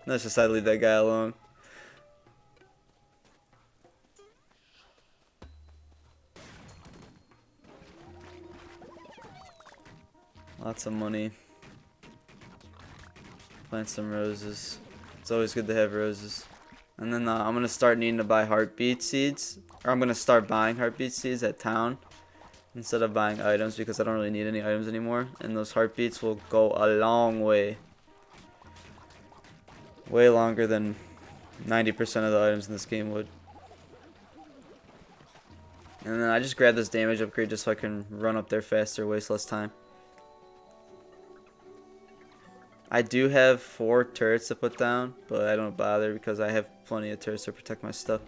S1: Let's just leave that guy alone. Lots of money. Plant some roses. It's always good to have roses. And then I'm going to start needing to buy heartbeat seeds. Or I'm going to start buying heartbeat seeds at town instead of buying items because I don't really need any items anymore. And those heartbeats will go a long way. Way longer than 90% of the items in this game would. And then I just grab this damage upgrade just so I can run up there faster, waste less time. I do have 4 turrets to put down, but I don't bother because I have plenty of turrets to protect my stuff.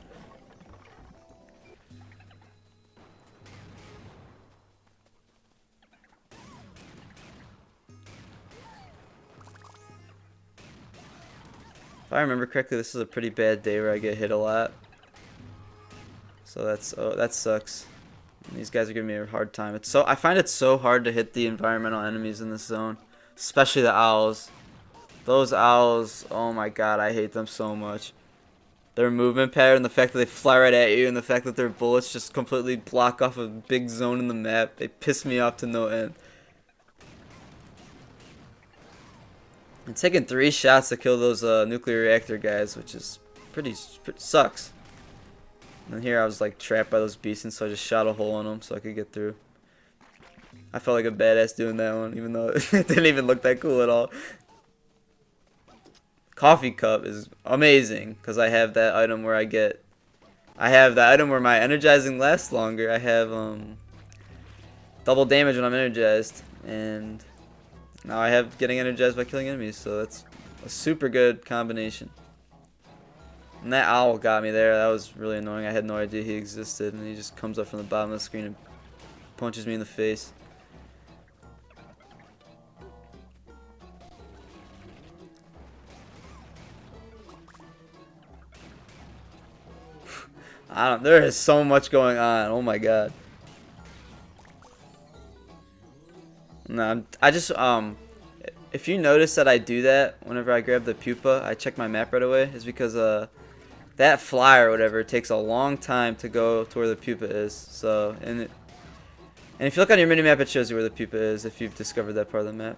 S1: If I remember correctly, this is a pretty bad day where I get hit a lot. So that sucks. And these guys are giving me a hard time. I find it so hard to hit the environmental enemies in this zone, especially the owls. Those owls, oh my god, I hate them so much. Their movement pattern, the fact that they fly right at you, and the fact that their bullets just completely block off a big zone in the map, they piss me off to no end. I'm taking 3 shots to kill those nuclear reactor guys, which is pretty sucks. And here I was like trapped by those beasts, and so I just shot a hole in them so I could get through. I felt like a badass doing that one, even though it didn't even look that cool at all. Coffee cup is amazing because I have that item where I have the item where my energizing lasts longer. I have double damage when I'm energized, and now I have getting energized by killing enemies, so that's a super good combination. And that owl got me there. That was really annoying. I had no idea he existed, and he just comes up from the bottom of the screen and punches me in the face. There is so much going on. Oh my god. No, if you notice that I do that whenever I grab the pupa, I check my map right away, is because that fly or whatever takes a long time to go to where the pupa is. So, and if you look on your mini map, it shows you where the pupa is if you've discovered that part of the map.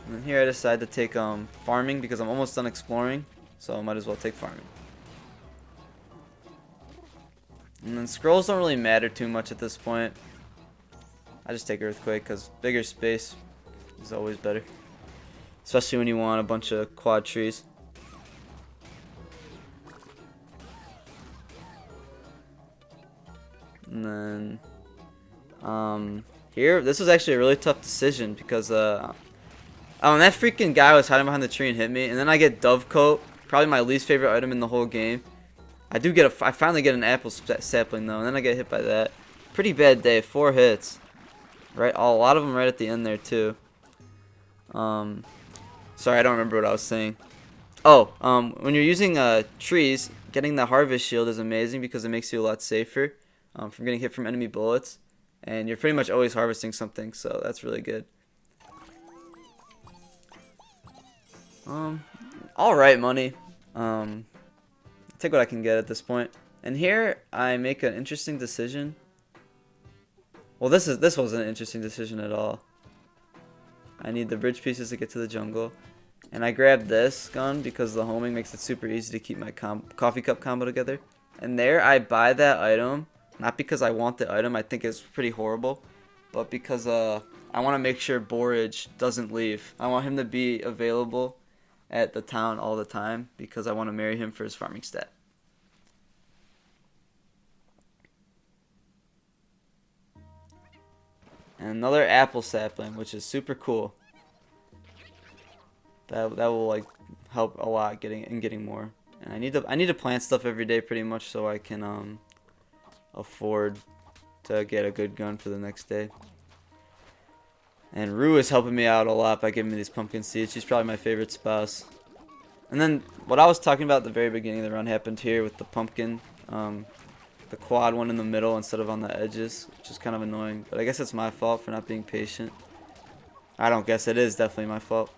S1: And then here I decide to take farming because I'm almost done exploring, so I might as well take farming. And then scrolls don't really matter too much at this point. I just take earthquake because bigger space is always better, especially when you want a bunch of quad trees. And then here, this was actually a really tough decision because that freaking guy was hiding behind the tree and hit me, and then I get dove coat, probably my least favorite item in the whole game. I finally get an apple sapling though, and then I get hit by that. Pretty bad day, 4 hits. Right, a lot of them right at the end there too. Sorry, I don't remember what I was saying. Oh, when you're using trees, getting the harvest shield is amazing because it makes you a lot safer from getting hit from enemy bullets, and you're pretty much always harvesting something, so that's really good. All right, money. Take what I can get at this point. And here I make an interesting decision. Well, this wasn't an interesting decision at all. I need the bridge pieces to get to the jungle, and I grabbed this gun because the homing makes it super easy to keep my coffee cup combo together. And there I buy that item, not because I want the item, I think it's pretty horrible, but because I want to make sure Borage doesn't leave. I want him to be available at the town all the time because I want to marry him for his farming stat. And another apple sapling, which is super cool. That will like help a lot getting more. And I need to plant stuff every day pretty much so I can afford to get a good gun for the next day. And Rue is helping me out a lot by giving me these pumpkin seeds. She's probably my favorite spouse. And then what I was talking about at the very beginning of the run happened here with the pumpkin. The quad one in the middle instead of on the edges, which is kind of annoying. But I guess it's my fault for not being patient. I don't guess it is definitely my fault.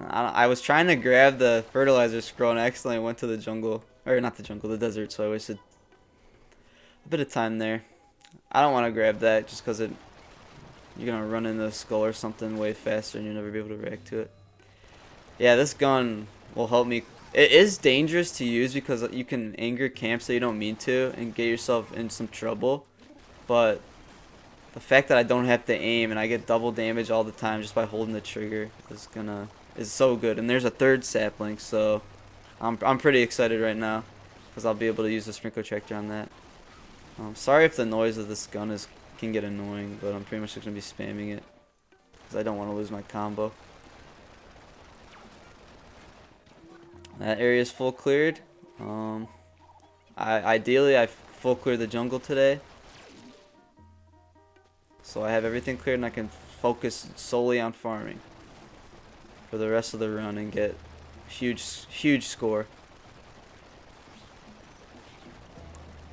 S1: I was trying to grab the fertilizer scroll and I accidentally went to the jungle. Or not the jungle, the desert, so I wasted a bit of time there. I don't want to grab that just because you're going to run into a skull or something way faster and you'll never be able to react to it. Yeah, this gun will help me. It is dangerous to use because you can anger camps that you don't mean to and get yourself in some trouble. But the fact that I don't have to aim and I get double damage all the time just by holding the trigger is so good. And there's a third sapling, so I'm pretty excited right now because I'll be able to use the sprinkler tractor on that. Sorry if the noise of this gun can get annoying, but I'm pretty much just gonna be spamming it because I don't want to lose my combo. That area is full cleared. Ideally I full clear the jungle today, so I have everything cleared and I can focus solely on farming for the rest of the run and get huge score.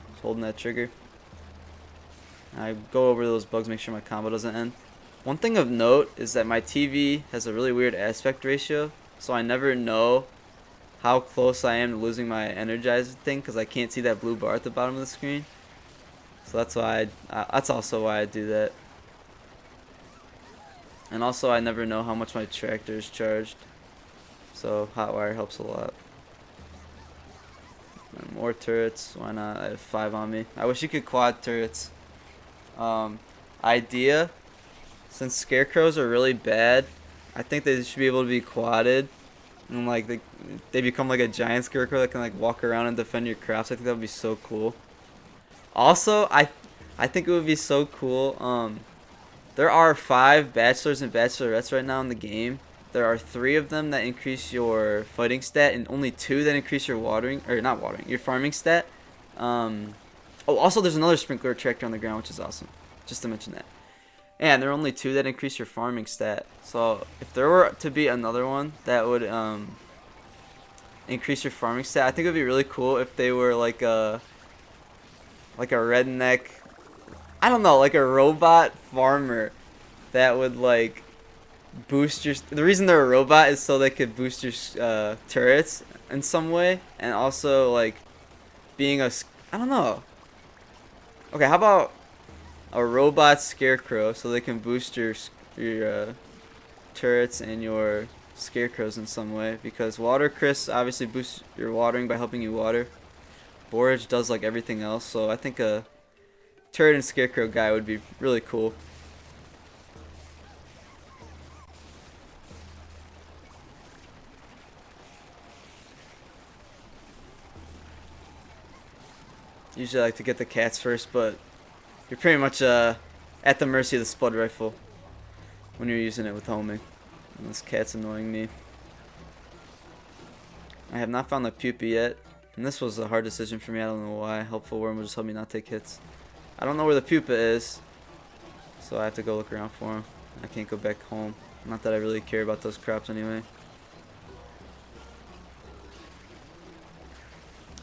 S1: Just holding that trigger. I go over those bugs, make sure my combo doesn't end. One thing of note is that my TV has a really weird aspect ratio, so I never know how close I am to losing my energizer thing because I can't see that blue bar at the bottom of the screen. So that's why that's also why I do that. And also I never know how much my tractor is charged, so hot wire helps a lot. And more turrets, why not? I have 5 on me. I wish you could quad turrets. Idea, since scarecrows are really bad, I think they should be able to be quadded. And like they become like a giant scarecrow that can like walk around and defend your crops. I think that would be so cool. Also, I think it would be so cool. There are 5 bachelors and bachelorettes right now in the game. There are 3 of them that increase your fighting stat, and only 2 that increase your your farming stat. Oh, also there's another sprinkler tractor on the ground, which is awesome. Just to mention that. And there are only 2 that increase your farming stat. So if there were to be another one that would increase your farming stat, I think it would be really cool if they were like a redneck, I don't know, like a robot farmer that would like boost your. The reason they're a robot is so they could boost your turrets in some way, and also like being I don't know. Okay, how about a robot scarecrow so they can boost your turrets and your scarecrows in some way, because water crys obviously boosts your watering by helping you water. Borage does like everything else, so I think a turret and scarecrow guy would be really cool. Usually I like to get the cats first, but you're pretty much at the mercy of the spud rifle when you're using it with homing. And this cat's annoying me. I have not found the pupa yet, and this was a hard decision for me. I don't know why. Helpful worm will just help me not take hits. I don't know where the pupa is, so I have to go look around for him. I can't go back home. Not that I really care about those crops anyway.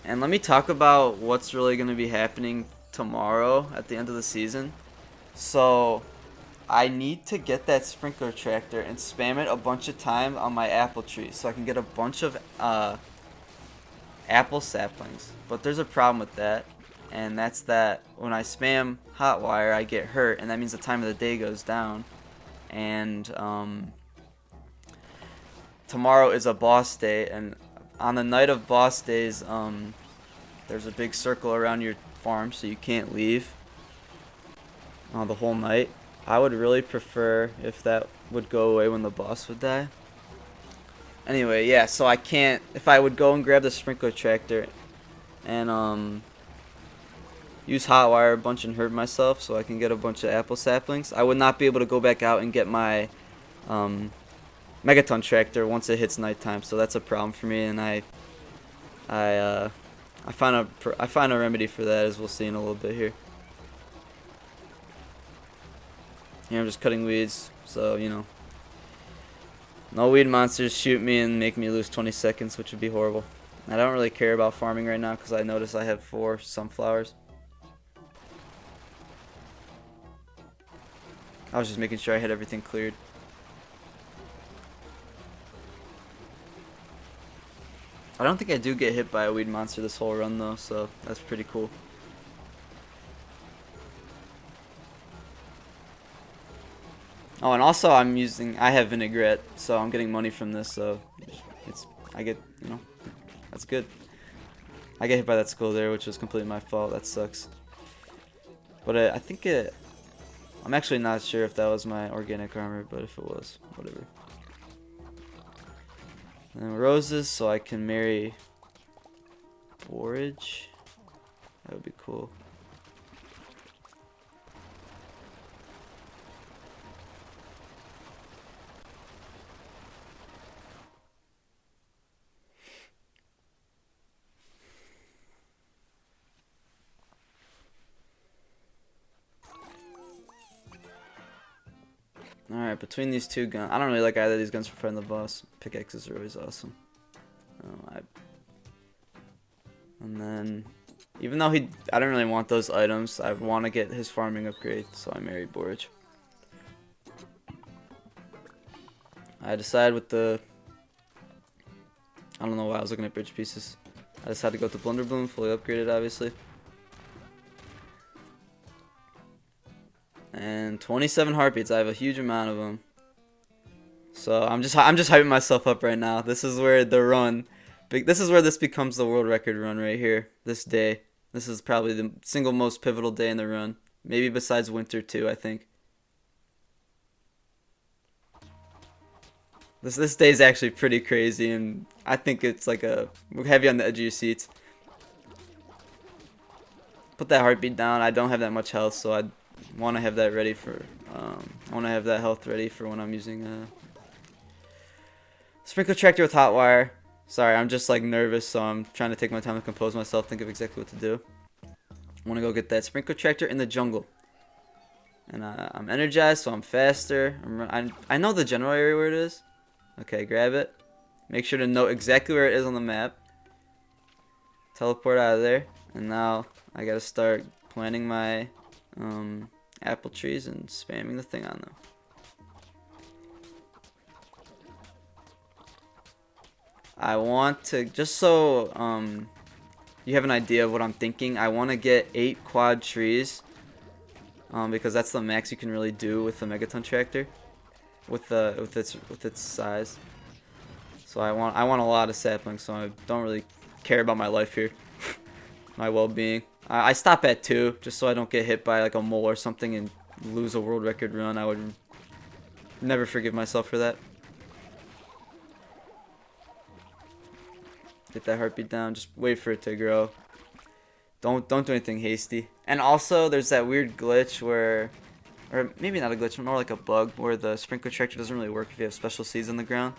S1: And let me talk about what's really going to be happening tomorrow at the end of the season. So I need to get that sprinkler tractor and spam it a bunch of times on my apple tree so I can get a bunch of apple saplings. But there's a problem with that, and that's that when I spam hot wire I get hurt, and that means the time of the day goes down. And tomorrow is a boss day, and on the night of boss days there's a big circle around your farm, so you can't leave the whole night. I would really prefer if that would go away when the boss would die. Anyway, yeah, so I can't, if I would go and grab the sprinkler tractor and use hot wire a bunch and hurt myself so I can get a bunch of apple saplings, I would not be able to go back out and get my megaton tractor once it hits nighttime. So that's a problem for me, and I find a remedy for that, as we'll see in a little bit here. Here I'm just cutting weeds, so you know, no weed monsters shoot me and make me lose 20 seconds, which would be horrible. I don't really care about farming right now because I notice I have 4 sunflowers. I was just making sure I had everything cleared. I don't think I do get hit by a weed monster this whole run though, so that's pretty cool. Oh, and also I have vinaigrette, so I'm getting money from this, so I get, that's good. I get hit by that skull there, which was completely my fault. That sucks. But I think I'm actually not sure if that was my organic armor, but if it was, whatever. And then roses, so I can marry Borage. That would be cool. Alright, between these two guns, I don't really like either of these guns for fighting the boss. Pickaxes are always awesome. And then, even though I don't really want those items, I want to get his farming upgrade, so I married Borage. I decided with the, I don't know why I was looking at bridge pieces. I decided to go with the Blunder Bloom, fully upgraded obviously. And 27 heartbeats. I have a huge amount of them. So I'm just hyping myself up right now. This is where this becomes the world record run right here. This day. This is probably the single most pivotal day in the run. Maybe besides winter too, I think. This day is actually pretty crazy, and I think it's like we're heavy on the edge of your seats. Put that heartbeat down. I don't have that much health, so I want to have that ready for I want to have that health ready for when I'm using sprinkler tractor with hot wire. Sorry, I'm just like nervous, so I'm trying to take my time to compose myself, think of exactly what to do. I want to go get that sprinkler tractor in the jungle, and I'm energized, so I'm faster. I know the general area where it is. Okay, grab it. Make sure to know exactly where it is on the map. Teleport out of there, and now I gotta start planting my apple trees and spamming the thing on them. I want to, just so you have an idea of what I'm thinking, I want to get 8 quad trees because that's the max you can really do with the Megaton tractor with its size. So I want a lot of saplings, so I don't really care about my life here. My well-being. I stop at 2 just so I don't get hit by like a mole or something and lose a world record run. I would never forgive myself for that. Get that heartbeat down. Just wait for it to grow. Don't do anything hasty. And also, there's that weird glitch where, or maybe not a glitch, more like a bug, where the sprinkler tractor doesn't really work if you have special seeds on the ground.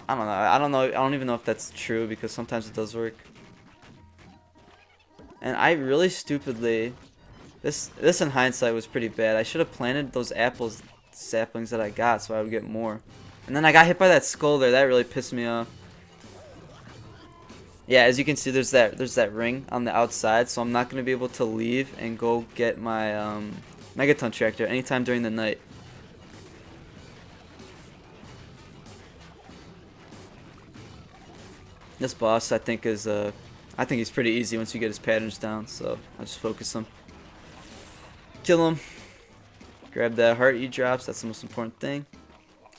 S1: I don't know. I don't even know if that's true because sometimes it does work. And I really stupidly, this in hindsight was pretty bad. I should have planted those saplings that I got so I would get more. And then I got hit by that skull there. That really pissed me off. Yeah, as you can see, there's that ring on the outside, so I'm not gonna be able to leave and go get my Megaton tractor anytime during the night. This boss, I think he's pretty easy once you get his patterns down, so I'll just focus him. Kill him. Grab that heart he drops, that's the most important thing.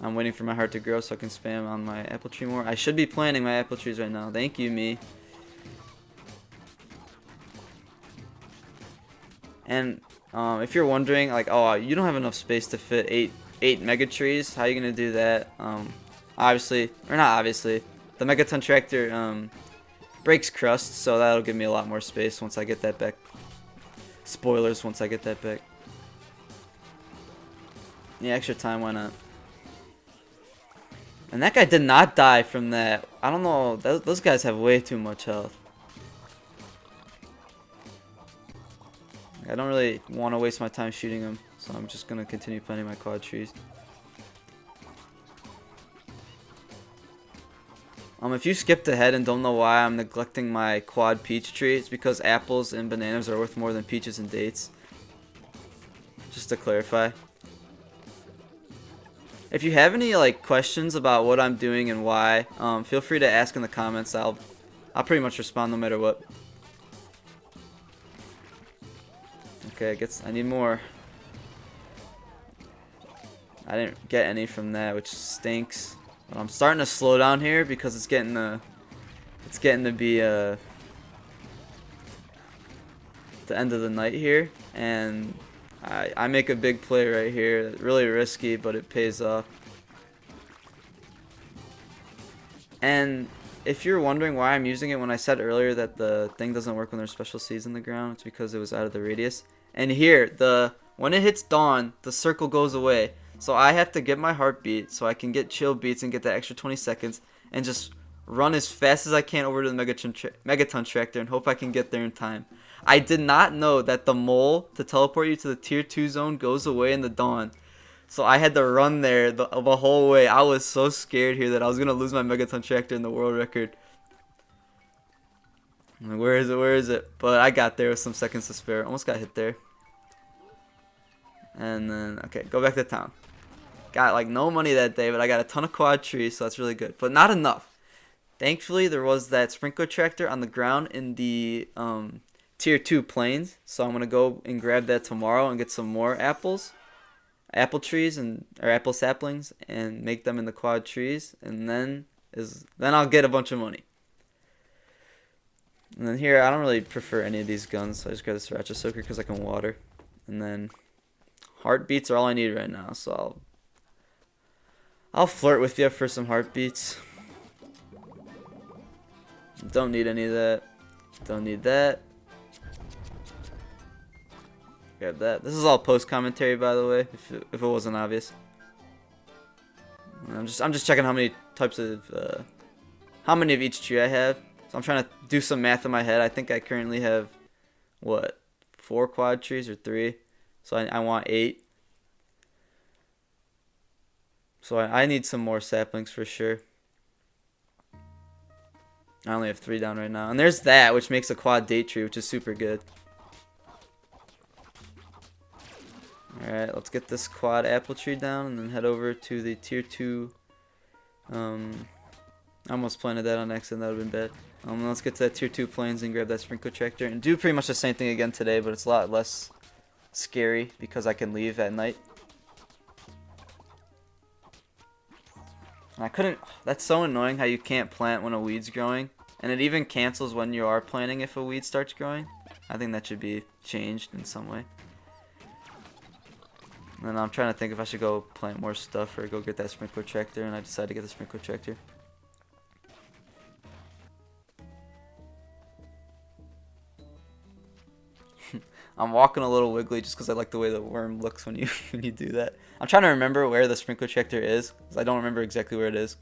S1: I'm waiting for my heart to grow so I can spam on my apple tree more. I should be planting my apple trees right now. Thank you, me. And if you're wondering, like, oh, you don't have enough space to fit eight mega trees, how are you gonna do that? Obviously, or not obviously, the Megaton tractor breaks crust, so that'll give me a lot more space once I get that back. Spoilers, once I get that back. Yeah, extra time, why not? And that guy did not die from that. I don't know, those guys have way too much health. I don't really want to waste my time shooting them, so I'm just going to continue planting my quad trees. If you skipped ahead and don't know why I'm neglecting my quad peach tree, it's because apples and bananas are worth more than peaches and dates. Just to clarify. If you have any like questions about what I'm doing and why, feel free to ask in the comments. I'll pretty much respond no matter what. Okay, I need more. I didn't get any from that, which stinks. But I'm starting to slow down here because it's getting to be the end of the night here, and I make a big play right here. Really risky, but it pays off. And if you're wondering why I'm using it when I said earlier that the thing doesn't work when there's special seeds in the ground, it's because it was out of the radius. And here, when it hits dawn, the circle goes away. So I have to get my heartbeat so I can get chill beats and get that extra 20 seconds and just run as fast as I can over to the Megaton tractor and hope I can get there in time. I did not know that the mole to teleport you to the tier 2 zone goes away in the dawn. So I had to run there the whole way. I was so scared here that I was going to lose my Megaton tractor in the world record. I'm like, where is it? Where is it? But I got there with some seconds to spare. Almost got hit there. And then, okay, go back to town. Got like no money that day, but I got a ton of quad trees, so that's really good. But not enough. Thankfully, there was that sprinkler tractor on the ground in the tier 2 plains. So I'm going to go and grab that tomorrow and get some more apple trees or apple saplings, and make them into quad trees. And then I'll get a bunch of money. And then here, I don't really prefer any of these guns, so I just grab the Sriracha Soaker because I can water. And then heartbeats are all I need right now, so I'll flirt with you for some heartbeats. Don't need any of that. Don't need that. Grab that. This is all post commentary, by the way, if it wasn't obvious. I'm just checking how many types of how many of each tree I have. So I'm trying to do some math in my head. I think I currently have, what, 4 quad trees or 3? So I want 8. So I need some more saplings for sure. I only have 3 down right now. And there's that, which makes a quad date tree, which is super good. Alright, let's get this quad apple tree down and then head over to the tier 2. I almost planted that on accident, that would have been bad. Let's get to that tier 2 plains and grab that sprinkler tractor and do pretty much the same thing again today, but it's a lot less scary because I can leave at night. And I couldn't, that's so annoying how you can't plant when a weed's growing, and it even cancels when you are planting if a weed starts growing. I think that should be changed in some way. And then I'm trying to think if I should go plant more stuff or go get that sprinkler tractor, and I decided to get the sprinkler tractor. I'm walking a little wiggly just because I like the way the worm looks when you do that. I'm trying to remember where the sprinkler tractor is, because I don't remember exactly where it is.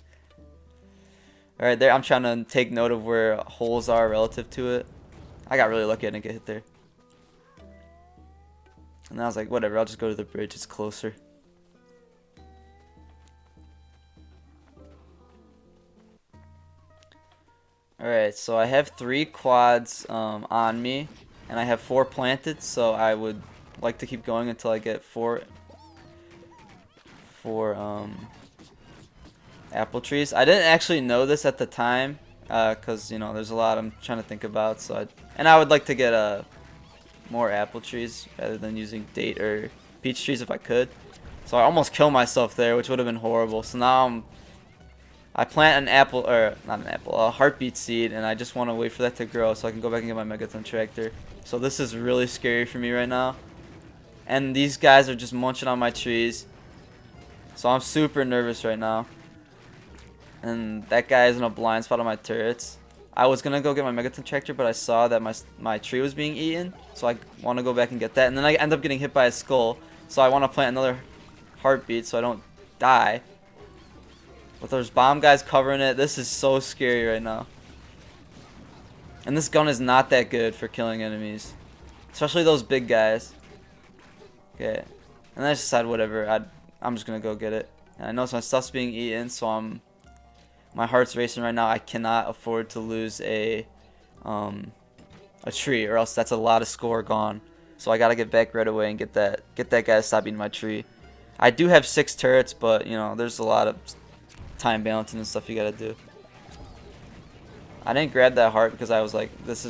S1: Alright, there. I'm trying to take note of where holes are relative to it. I got really lucky I didn't get hit there. And I was like, whatever, I'll just go to the bridge, it's closer. Alright, so I have 3 quads on me, and I have 4 planted, so I would like to keep going until I get 4 apple trees. I didn't actually know this at the time, because, you know, there's a lot I'm trying to think about, so I would like to get more apple trees rather than using date or peach trees if I could. So I almost killed myself there, which would have been horrible. So now I plant a heartbeat seed, and I just want to wait for that to grow so I can go back and get my Megaton tractor. So this is really scary for me right now. And these guys are just munching on my trees. So I'm super nervous right now. And that guy is in a blind spot on my turrets. I was going to go get my Megaton tractor, but I saw that my tree was being eaten. So I want to go back and get that. And then I end up getting hit by a skull. So I want to plant another heartbeat so I don't die. But there's bomb guys covering it. This is so scary right now. And this gun is not that good for killing enemies. Especially those big guys. Okay. And I just decided whatever. I'm just going to go get it. And I know my stuff's being eaten, so my heart's racing right now. I cannot afford to lose a tree, or else that's a lot of score gone. So I gotta get back right away and get that guy to stop eating my tree. I do have 6 turrets, but you know, there's a lot of time balancing and stuff you gotta do. I didn't grab that heart because I was like, this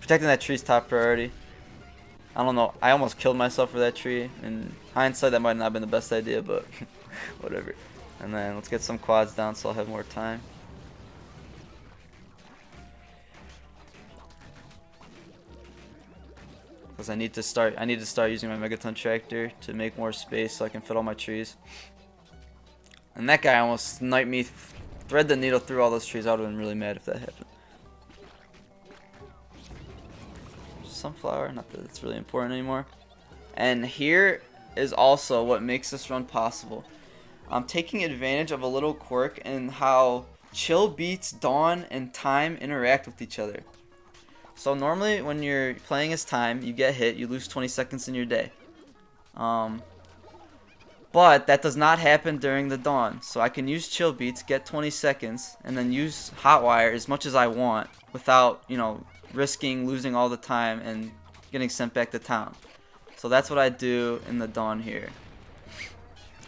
S1: protecting that tree's top priority. I don't know. I almost killed myself for that tree. In hindsight, that might not have been the best idea, but whatever. And then let's get some quads down so I'll have more time. Because I need to start using my megaton tractor to make more space so I can fit all my trees. And that guy almost sniped me, thread the needle through all those trees. I would have been really mad if that happened. Sunflower, not that it's really important anymore. And here is also what makes this run possible. I'm taking advantage of a little quirk in how chill beats, dawn, and time interact with each other. So normally when you're playing as time, you get hit, you lose 20 seconds in your day. But that does not happen during the dawn. So I can use chill beats, get 20 seconds, and then use hotwire as much as I want without, you know, risking losing all the time and getting sent back to town. So that's what I do in the dawn here.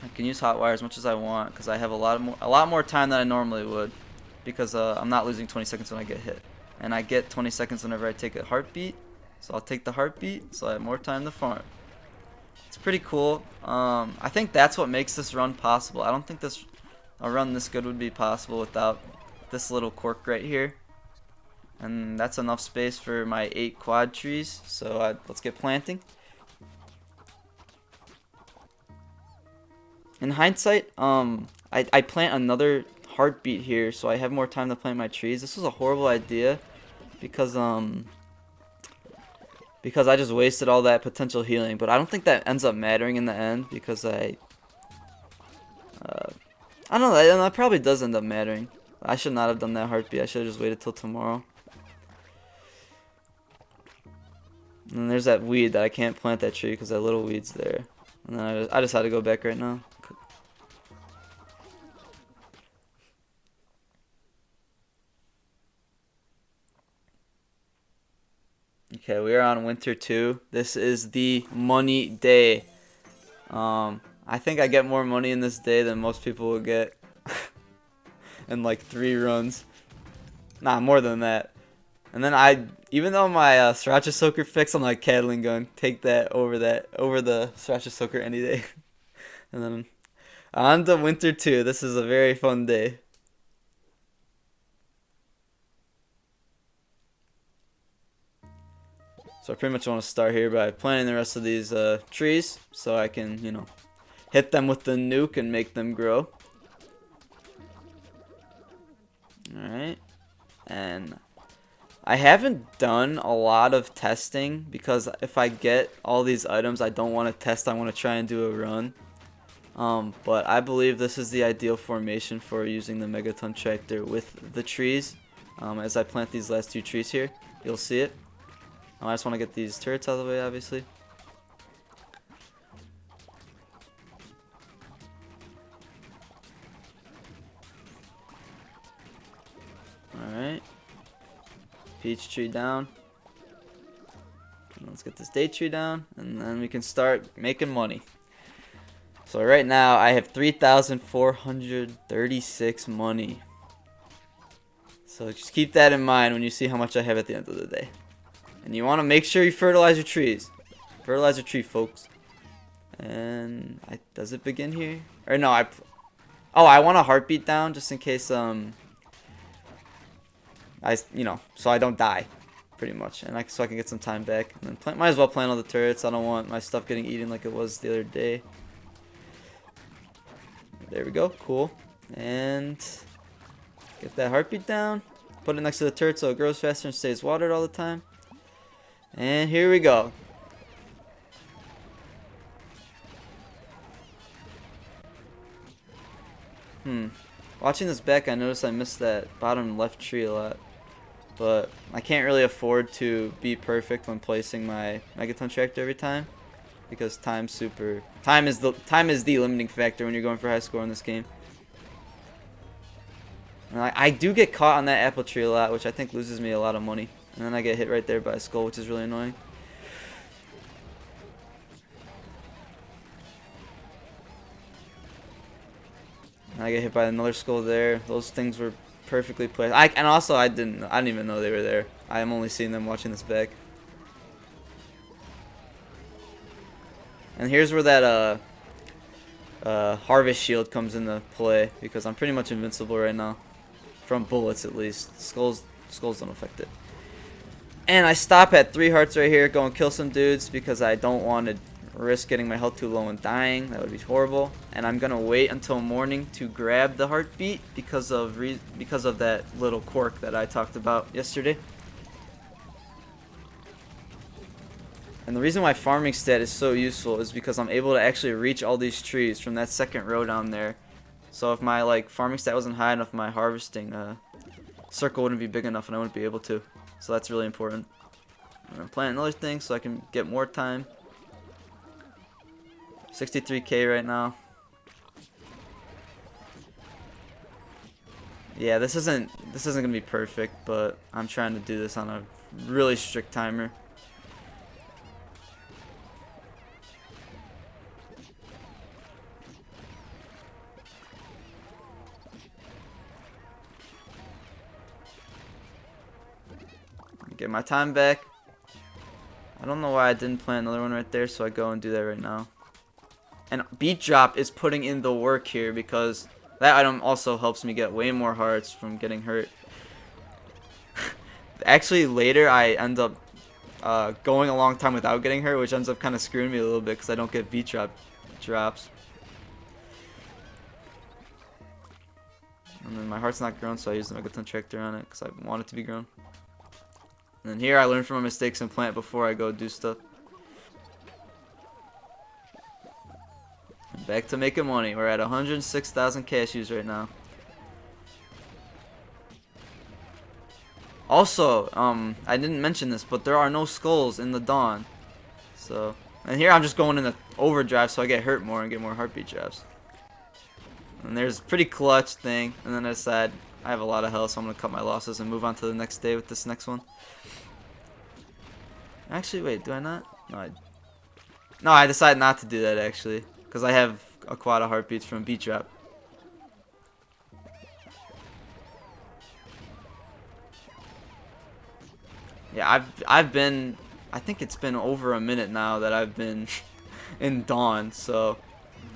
S1: I can use hotwire as much as I want because I have a lot more time than I normally would because I'm not losing 20 seconds when I get hit. And I get 20 seconds whenever I take a heartbeat. So I'll take the heartbeat so I have more time to farm. It's pretty cool. I think that's what makes this run possible. I don't think a run this good would be possible without this little quirk right here. And that's enough space for my 8 quad trees. So let's get planting. In hindsight, I plant another heartbeat here so I have more time to plant my trees. This was a horrible idea because I just wasted all that potential healing. But I don't think that ends up mattering in the end because I don't know, that probably does end up mattering. I should not have done that heartbeat. I should have just waited till tomorrow. And there's that weed that I can't plant that tree because that little weed's there. And then I just had to go back right now. Okay, we are on winter 2. This is the money day. I think I get more money in this day than most people will get in like 3 runs. Nah, more than that. And then even though my Sriracha Soaker fix, I'm like Cattling Gun. Take that over the Sriracha Soaker any day. And then on to winter 2. This is a very fun day. So I pretty much want to start here by planting the rest of these trees so I can, you know, hit them with the nuke and make them grow. Alright. And I haven't done a lot of testing because if I get all these items I don't want to test, I want to try and do a run. But I believe this is the ideal formation for using the Megaton Tractor with the trees. As I plant these last 2 trees here, you'll see it. I just want to get these turrets out of the way, obviously. Alright. Peach tree down. Let's get this date tree down, and then we can start making money. So right now, I have 3,436 money. So just keep that in mind when you see how much I have at the end of the day. And you want to make sure you fertilize your trees. Fertilize your tree, folks. And does it begin here? Or no, I want a heartbeat down just in case so I don't die, pretty much, and so I can get some time back. And then might as well plant all the turrets. I don't want my stuff getting eaten like it was the other day. There we go, cool. And get that heartbeat down. Put it next to the turret so it grows faster and stays watered all the time. And here we go. Watching this back, I noticed I missed that bottom left tree a lot. But I can't really afford to be perfect when placing my Megaton Tractor every time. Because time is the limiting factor when you're going for high score in this game. And I do get caught on that apple tree a lot, which I think loses me a lot of money. And then I get hit right there by a skull, which is really annoying. I get hit by another skull there. Those things were perfectly placed. And also I didn't even know they were there. I am only seeing them watching this back. And here's where that harvest shield comes into play, because I'm pretty much invincible right now, from bullets at least. Skulls don't affect it. And I stop at 3 hearts right here, go and kill some dudes because I don't want to risk getting my health too low and dying. That would be horrible. And I'm gonna wait until morning to grab the heartbeat because of that little quirk that I talked about yesterday. And the reason why farming stat is so useful is because I'm able to actually reach all these trees from that second row down there. So if my farming stat wasn't high enough, my harvesting circle wouldn't be big enough and I wouldn't be able to. So that's really important. I'm gonna plant another thing so I can get more time. 63k right now. Yeah, this isn't gonna be perfect, but I'm trying to do this on a really strict timer. Get my time back. I don't know why I didn't plant another one right there, so I go and do that right now. And beat drop is putting in the work here, because that item also helps me get way more hearts from getting hurt. Actually, later I end up going a long time without getting hurt, which ends up kind of screwing me a little bit because I don't get beat drops. And then my heart's not grown, so I use the Megaton Tractor on it because I want it to be grown. And then here I learn from my mistakes and plant before I go do stuff. And back to making money. We're at 106,000 cashews right now. Also, I didn't mention this, but there are no skulls in the dawn. So, and here I'm just going into overdrive so I get hurt more and get more heartbeat drops. And there's a pretty clutch thing. And then I decide I have a lot of health, so I'm going to cut my losses and move on to the next day with this next one. Actually, wait, do I not? No, I decided not to do that, actually. Because I have a quad of heartbeats from beat drop. Yeah, I've been... I think it's been over a minute now that I've been in Dawn, so...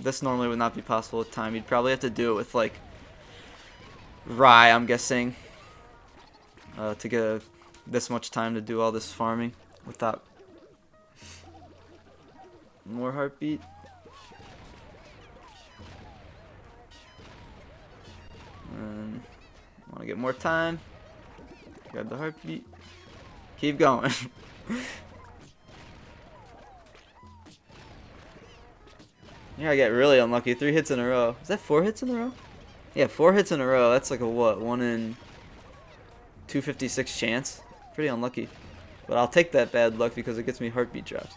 S1: This normally would not be possible with time. You'd probably have to do it with, Rye, I'm guessing. To get this much time to do all this farming without more heartbeat. And want to get more time. Grab the heartbeat. Keep going. Here I get really unlucky. 3 hits in a row. Is that 4 hits in a row? Yeah, 4 hits in a row. That's like a what? 1 in 256 chance. Pretty unlucky. But I'll take that bad luck because it gets me heartbeat drops.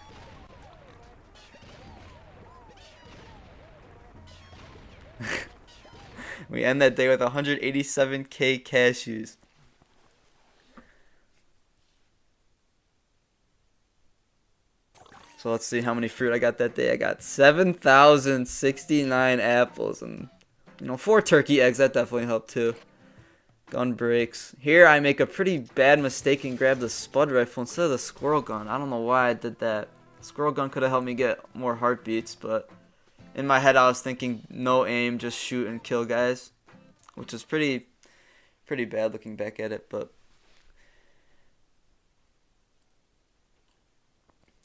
S1: We end that day with 187k cashews. So let's see how many fruit I got that day. I got 7,069 apples and 4 turkey eggs. That definitely helped too. Gun breaks. Here I make a pretty bad mistake and grab the spud rifle instead of the squirrel gun. I don't know why I did that. Squirrel gun could have helped me get more heartbeats, but in my head I was thinking no aim, just shoot and kill guys, which is pretty bad looking back at it. But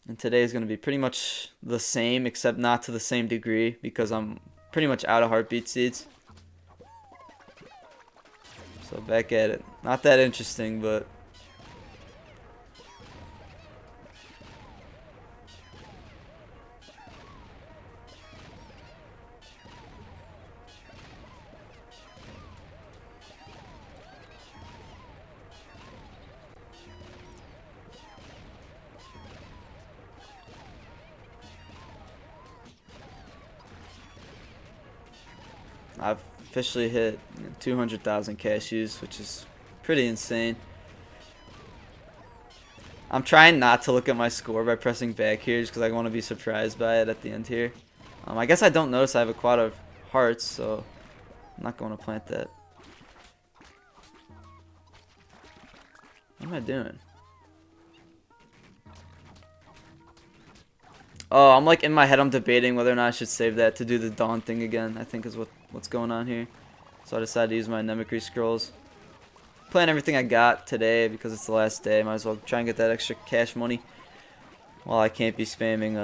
S1: and today is going to be pretty much the same, except not to the same degree because I'm pretty much out of heartbeat seeds. So back at it. Not that interesting, but I've officially hit 200,000 cashews, which is pretty insane. I'm trying not to look at my score by pressing back here just because I want to be surprised by it at the end here. I guess I don't notice I have a quad of hearts, so I'm not going to plant that. What am I doing? Oh, I'm like in my head I'm debating whether or not I should save that to do the dawn thing again, I think is what's going on here. So I decided to use my Anemicry scrolls. Plan everything I got today because it's the last day. Might as well try and get that extra cash money while I can't be spamming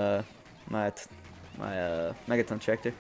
S1: my Megaton Tractor.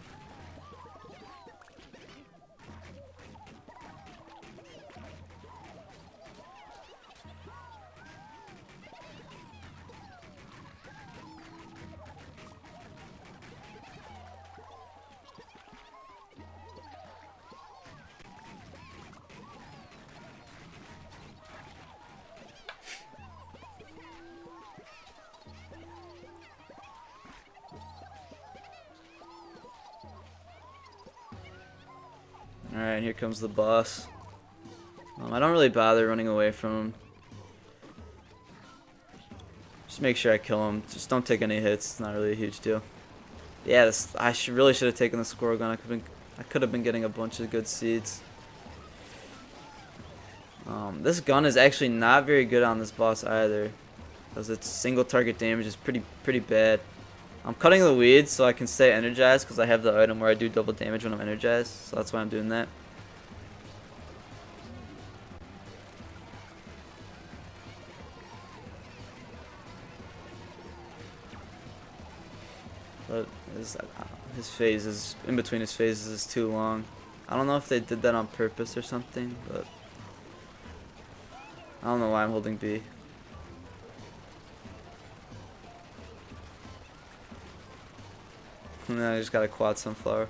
S1: Alright, here comes the boss. I don't really bother running away from him. Just make sure I kill him. Just don't take any hits. It's not really a huge deal. Yeah, I really should have taken the squirrel gun. I could have been getting a bunch of good seeds. This gun is actually not very good on this boss either, because its single target damage is pretty bad. I'm cutting the weeds so I can stay energized because I have the item where I do double damage when I'm energized, so that's why I'm doing that. But his phase is in between his phases is too long. I don't know if they did that on purpose or something, but I don't know why I'm holding B. And then I just got a quad sunflower.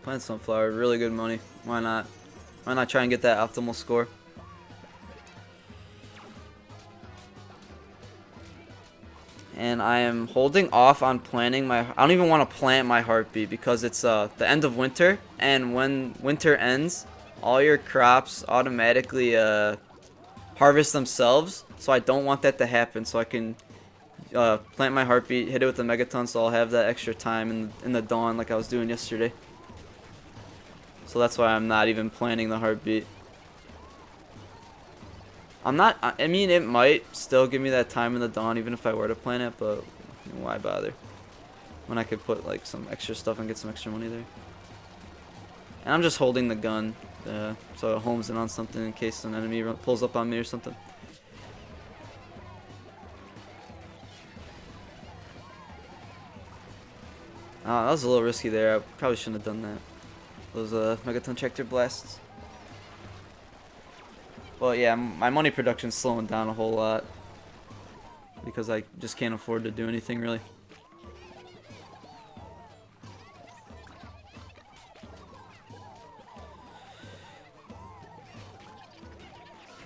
S1: Plant sunflower, really good money. Why not? Why not try and get that optimal score? And I am holding off on planting my... I don't even want to plant my heartbeat because it's the end of winter. And when winter ends, all your crops automatically harvest themselves. So I don't want that to happen. So I can plant my heartbeat, hit it with the megaton, so I'll have that extra time in the dawn like I was doing yesterday. So that's why I'm not even planning the heartbeat. I mean, it might still give me that time in the dawn even if I were to plan it, but why bother? When I could put like some extra stuff and get some extra money there. And I'm just holding the gun so it homes in on something in case an enemy pulls up on me or something. That was a little risky there. I probably shouldn't have done that. Those Megaton Tractor blasts. But yeah, my money production's slowing down a whole lot because I just can't afford to do anything really.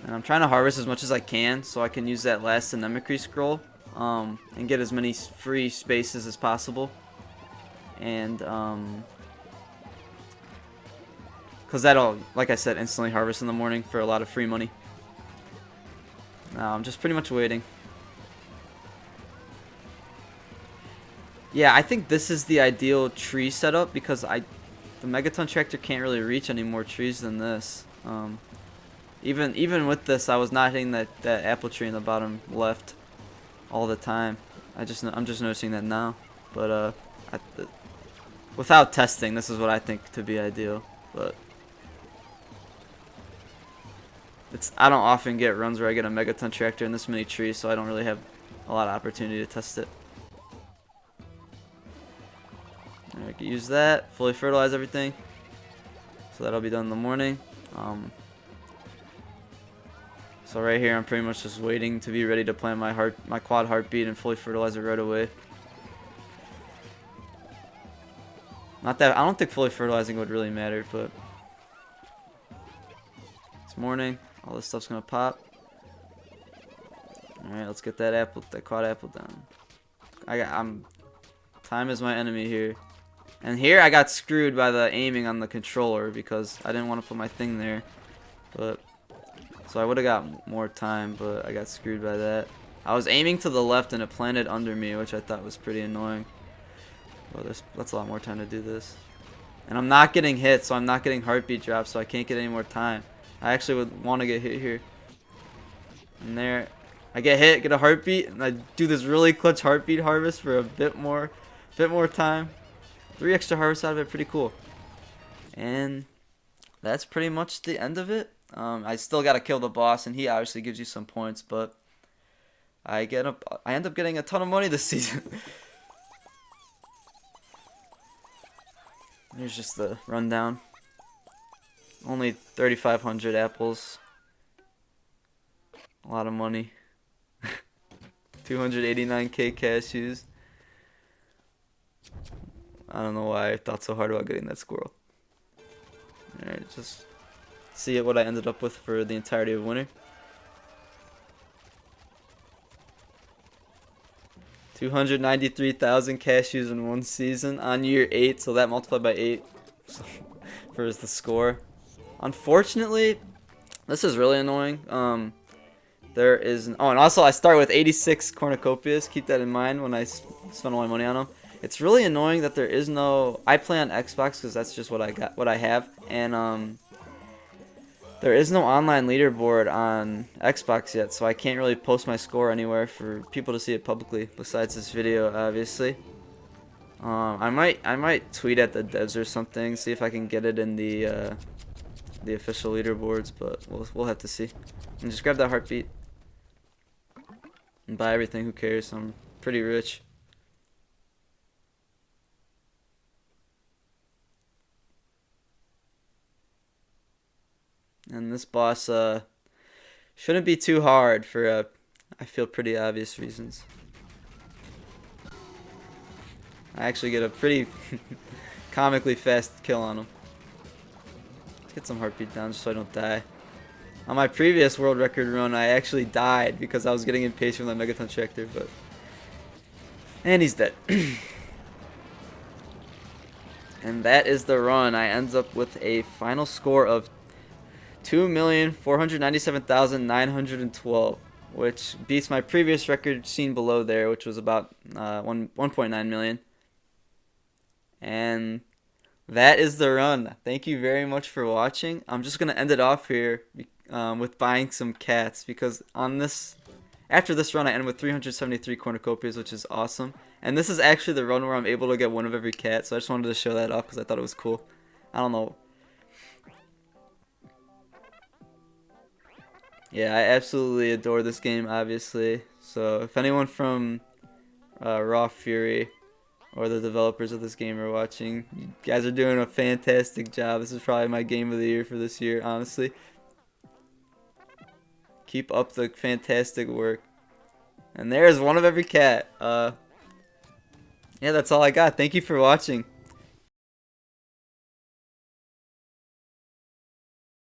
S1: And I'm trying to harvest as much as I can so I can use that last Anemicry scroll and get as many free spaces as possible. And because that'll, like I said, instantly harvest in the morning for a lot of free money. Now I'm just pretty much waiting. Yeah, I think this is the ideal tree setup because the Megaton Tractor can't really reach any more trees than this. Even with this, I was not hitting that apple tree in the bottom left all the time. I'm just noticing that now. But without testing, this is what I think to be ideal. But I don't often get runs where I get a Megaton Tractor in this many trees, so I don't really have a lot of opportunity to test it. I can use that, fully fertilize everything, so that'll be done in the morning. So right here, I'm pretty much just waiting to be ready to plant my quad heartbeat and fully fertilize it right away. Not that I don't think fully fertilizing would really matter, but it's morning. All this stuff's gonna pop. All right, let's get that quad apple down. Time is my enemy here, and here I got screwed by the aiming on the controller because I didn't want to put my thing there, but So I would have got more time, but I got screwed by that. I was aiming to the left and it planted under me, which I thought was pretty annoying. Well, that's a lot more time to do this. And I'm not getting hit, so I'm not getting heartbeat drops, so I can't get any more time. I actually would want to get hit here. And there, I get hit, get a heartbeat, and I do this really clutch heartbeat harvest for a bit more time. 3 extra harvests out of it, pretty cool. And that's pretty much the end of it. I still gotta kill the boss, and he obviously gives you some points, but I end up getting a ton of money this season. Here's just the rundown. Only 3,500 apples. A lot of money. 289k cashews. I don't know why I thought so hard about getting that squirrel. Alright, just see what I ended up with for the entirety of winter. 293,000 cashews in one season on year 8, so that multiplied by 8 for the score. Unfortunately, this is really annoying. There is and also I start with 86 cornucopias. Keep that in mind when I spend all my money on them. It's really annoying that there is no. I play on Xbox because that's just what I have, and there is no online leaderboard on Xbox yet, so I can't really post my score anywhere for people to see it publicly besides this video, obviously. I might tweet at the devs or something, see if I can get it in the official leaderboards, but we'll have to see. And just grab that heartbeat and buy everything. Who cares? I'm pretty rich. And this boss shouldn't be too hard for I feel pretty obvious reasons. I actually get a pretty comically fast kill on him. Let's get some heartbeat down just so I don't die. On my previous world record run, I actually died because I was getting impatient with my Megaton Tractor, but and he's dead. And that is the run. I end up with a final score of 2,497,912, which beats my previous record seen below there, which was about 1.9 million. And that is the run. Thank you very much for watching. I'm just gonna end it off here with buying some cats, because after this run I end with 373 cornucopias, which is awesome. And this is actually the run where I'm able to get one of every cat, so I just wanted to show that off because I thought it was cool. I don't know. Yeah, I absolutely adore this game, obviously. So if anyone from Raw Fury or the developers of this game are watching, you guys are doing a fantastic job. This is probably my game of the year for this year, honestly. Keep up the fantastic work. And there's one of every cat. Yeah, that's all I got. Thank you for watching.